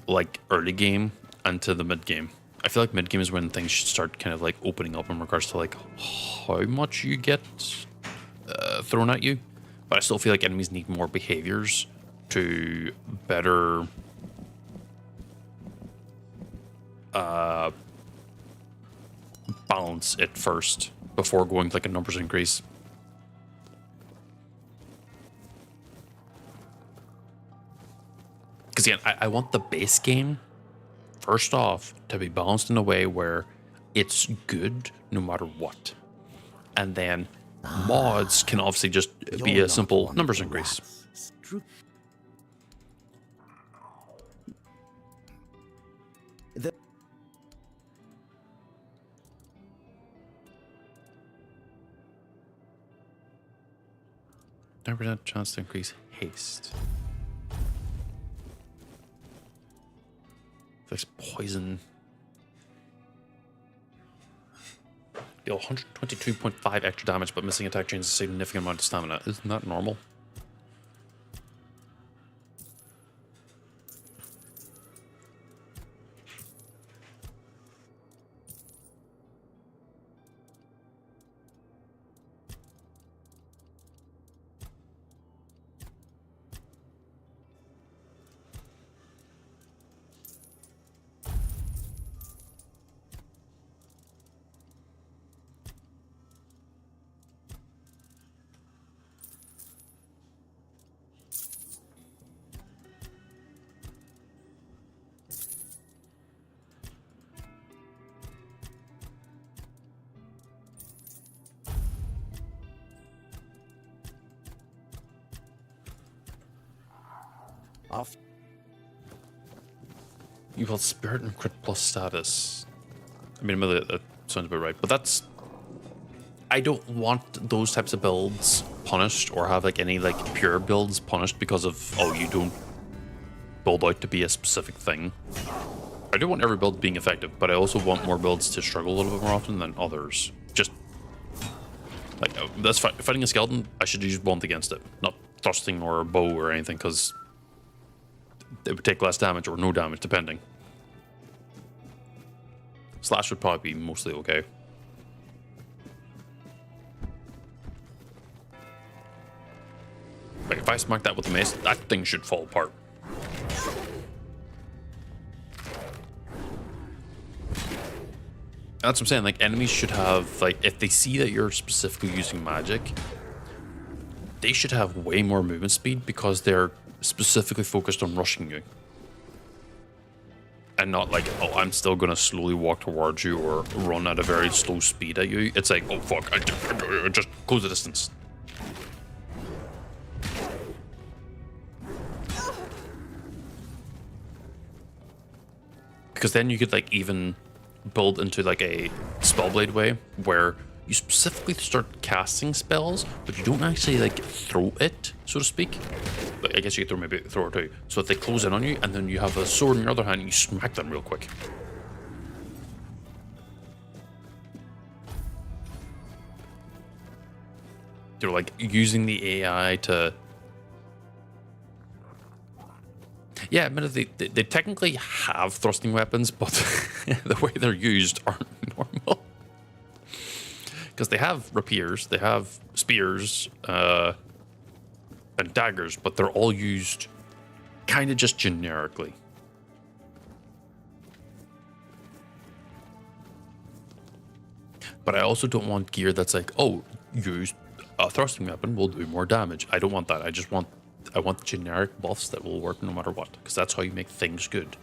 like early game and to the mid game. I feel like mid game is when things should start kind of like opening up in regards to like how much you get thrown at you. But I still feel like enemies need more behaviors to better balance it first before going like a numbers increase. Because again, I want the base game, first off, to be balanced in a way where it's good no matter what. And then mods can obviously just be a simple numbers increase. Never had a chance to increase haste. Like poison. Deal 122.5 extra damage, but missing attack drains a significant amount of stamina. Isn't that normal? Off. You got spirit and crit plus status. I mean, admittedly, that sounds about right, but that's... I don't want those types of builds punished or have like any like pure builds punished because of, oh, you don't build out to be a specific thing. I do want every build being effective, but I also want more builds to struggle a little bit more often than others. Just like, that's fighting a skeleton, I should use blunt against it, not thrusting or a bow or anything, because it would take less damage or no damage, depending. Slash would probably be mostly okay. Like, if I smack that with a mace, that thing should fall apart. That's what I'm saying, like, enemies should have, like, if they see that you're specifically using magic, they should have way more movement speed because they're specifically focused on rushing you. And not like, oh, I'm still gonna slowly walk towards you or run at a very slow speed at you. It's like, oh fuck, I just close the distance. Because then you could like even build into like a spellblade way where you specifically start casting spells, but you don't actually like throw it, so to speak. But I guess you could throw it too. So if they close in on you, and then you have a sword in your other hand, and you smack them real quick. They're like using the AI to... Yeah, admittedly, they technically have thrusting weapons, but the way they're used aren't normal. Because they have rapiers, they have spears, and daggers, but they're all used kind of just generically. But I also don't want gear that's like, oh, use a thrusting weapon will do more damage. I don't want that. I want generic buffs that will work no matter what, because that's how you make things good.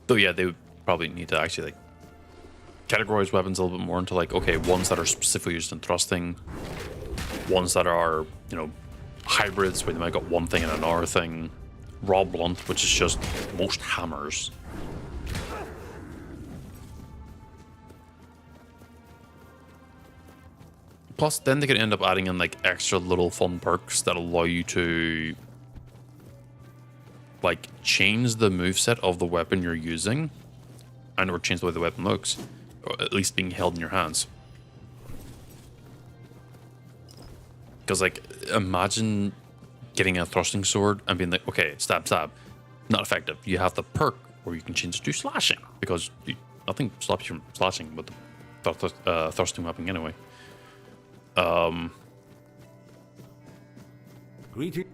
Though, yeah, they would probably need to actually, like, categorize weapons a little bit more into, like, okay, ones that are specifically used in thrusting, ones that are, you know, hybrids, where they might got one thing and another thing, raw blunt, which is just most hammers. Plus, then they could end up adding in, like, extra little fun perks that allow you to, like, change the moveset of the weapon you're using, and or change the way the weapon looks, or at least being held in your hands. Because, like, imagine getting a thrusting sword and being like, okay, stab, stab, not effective. You have the perk where you can change to slashing, because nothing stops you from slashing with the thrusting weapon anyway. Greeting.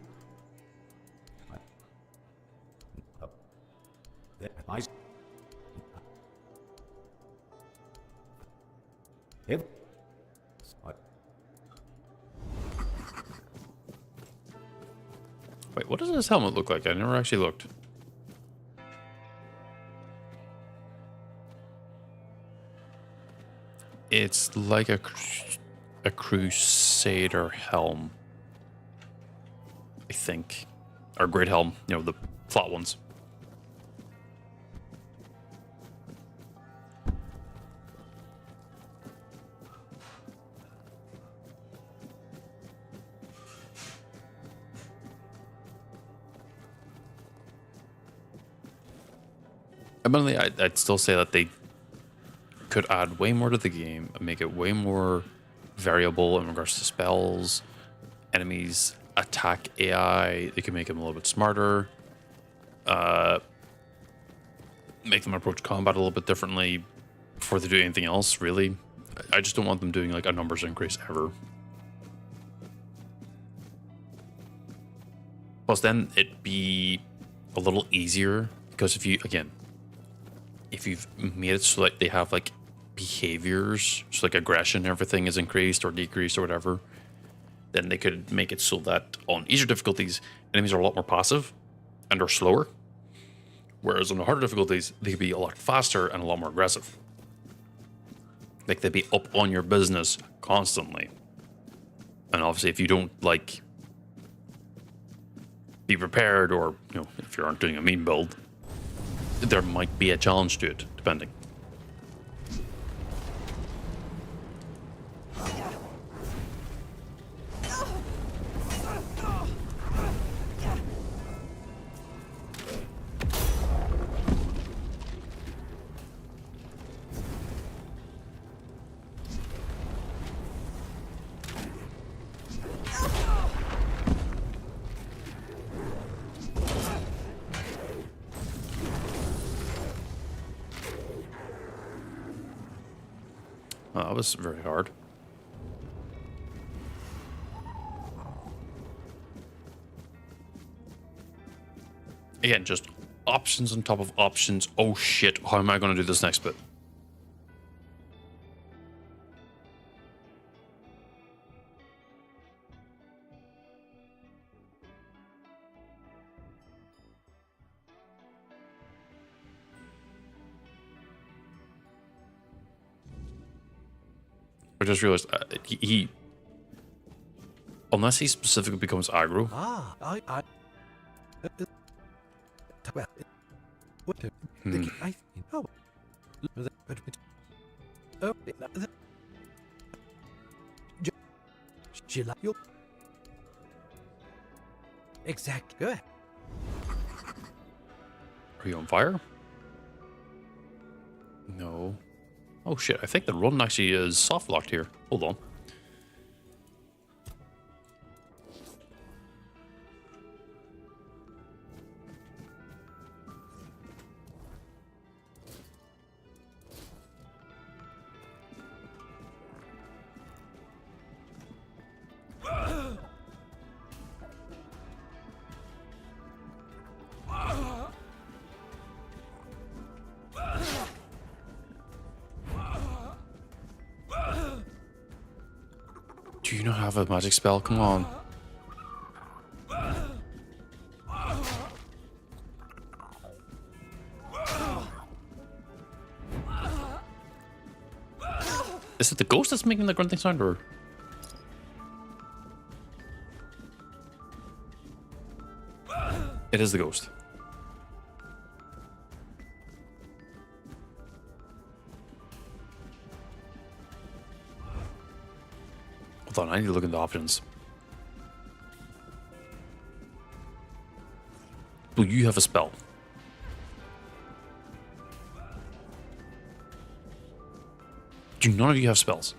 Wait, what does this helmet look like? I never actually looked. It's like a Crusader helm, I think. Or Great Helm, you know, the flat ones. Admittedly, I'd still say that they could add way more to the game and make it way more variable in regards to spells, enemies, attack AI. They could make them a little bit smarter, make them approach combat a little bit differently before they do anything else, really. I just don't want them doing like a numbers increase ever. Plus then it'd be a little easier, because if you've made it so that they have like behaviors, so like aggression and everything is increased or decreased or whatever, then they could make it so that on easier difficulties, enemies are a lot more passive and are slower. Whereas on the harder difficulties, they could be a lot faster and a lot more aggressive. Like they'd be up on your business constantly. And obviously if you don't like be prepared, or you know, if you aren't doing a mean build, there might be a challenge to it, depending. That was very hard. Again, just options on top of options. Oh shit, how am I going to do this next bit? I just realized he unless he specifically becomes aggro. you like? You'll... Exact. Good. Are you on fire? No. Oh shit, I think the run actually is soft locked here. Hold on. Do you not have a magic spell? Come on. Is it the ghost that's making the grunting sound, or? It is the ghost. Hold on, I need to look into options. Do you have a spell? Do none of you have spells?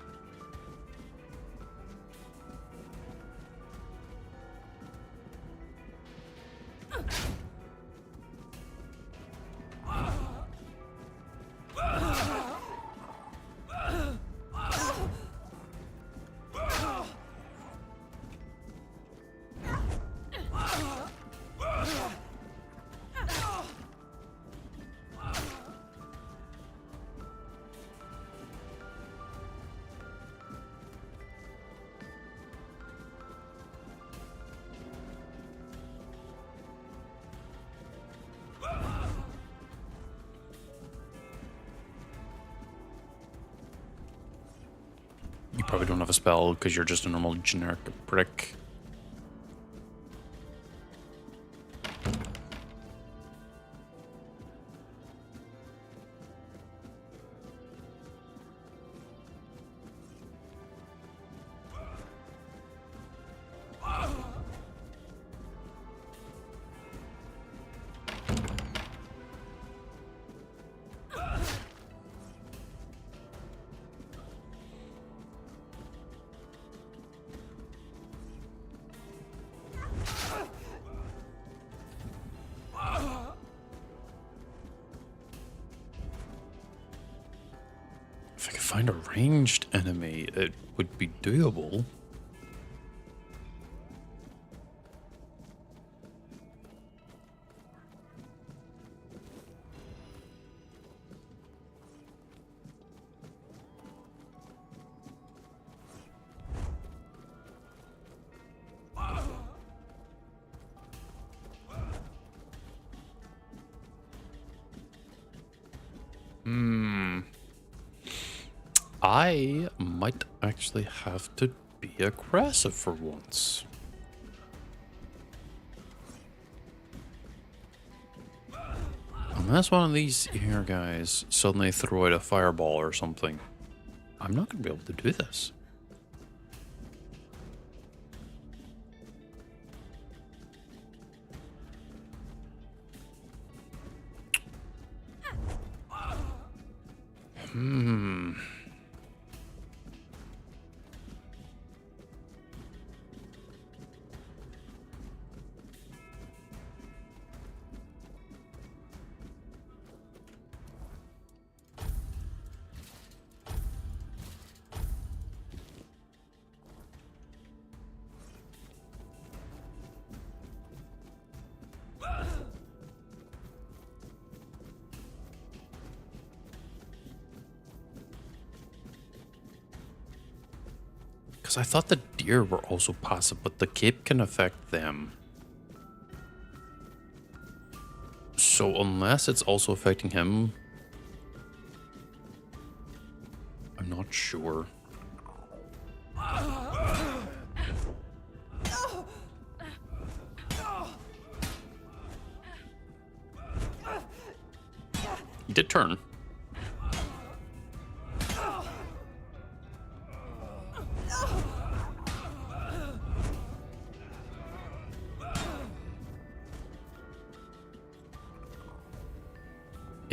You probably don't have a spell because you're just a normal generic prick. If I could find a ranged enemy, it would be doable. I might actually have to be aggressive for once. Unless one of these here guys suddenly throw out a fireball or something, I'm not going to be able to do this. Because I thought the deer were also passive, but the cape can affect them. So unless it's also affecting him, I'm not sure. He did turn.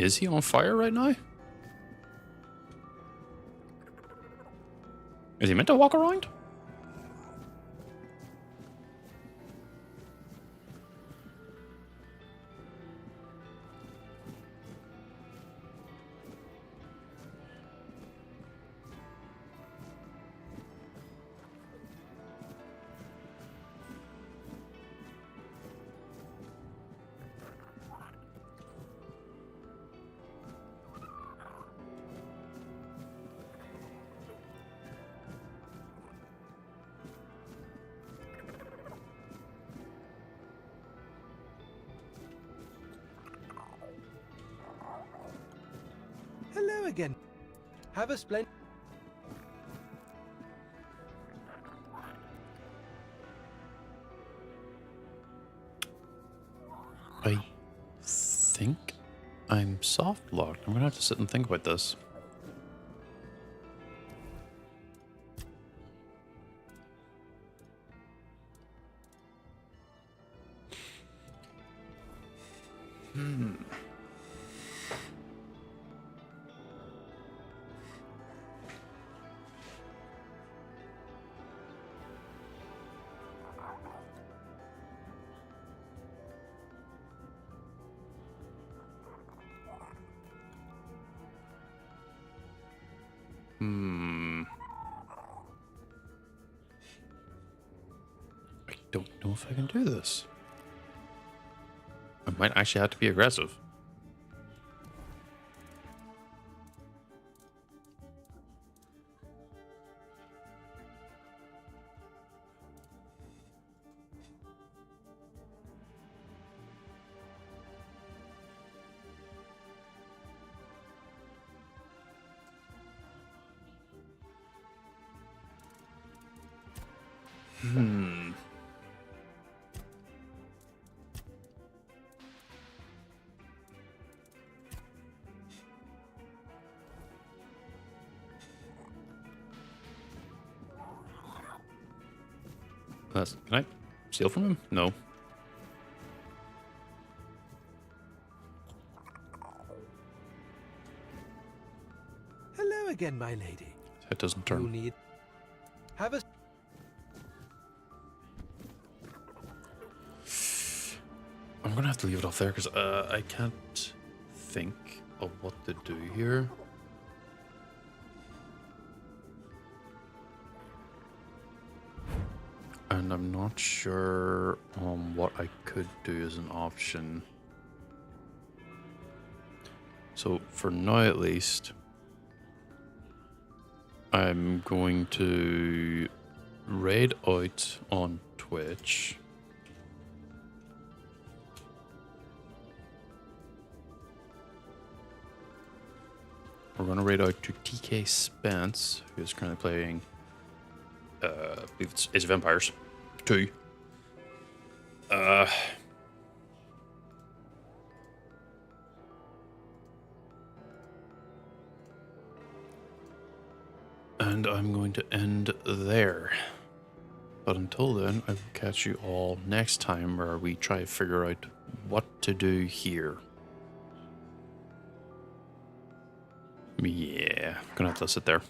Is he on fire right now? Is he meant to walk around? Hello again. Have a splendid... I think I'm soft locked. I'm gonna have to sit and think about this. I don't know if I can do this. I might actually have to be aggressive. Can I steal from him? No. Hello again, my lady. It doesn't You turn. need... Have a... I'm gonna have to leave it off there because I can't think of what to do here. And I'm not sure what I could do as an option. So for now at least, I'm going to raid out on Twitch. We're going to raid out to TK Spence, who is currently playing, I believe it's Age of Empires 2. And I'm going to end there. But until then, I will catch you all next time where we try to figure out what to do here. Yeah, gonna have to sit there.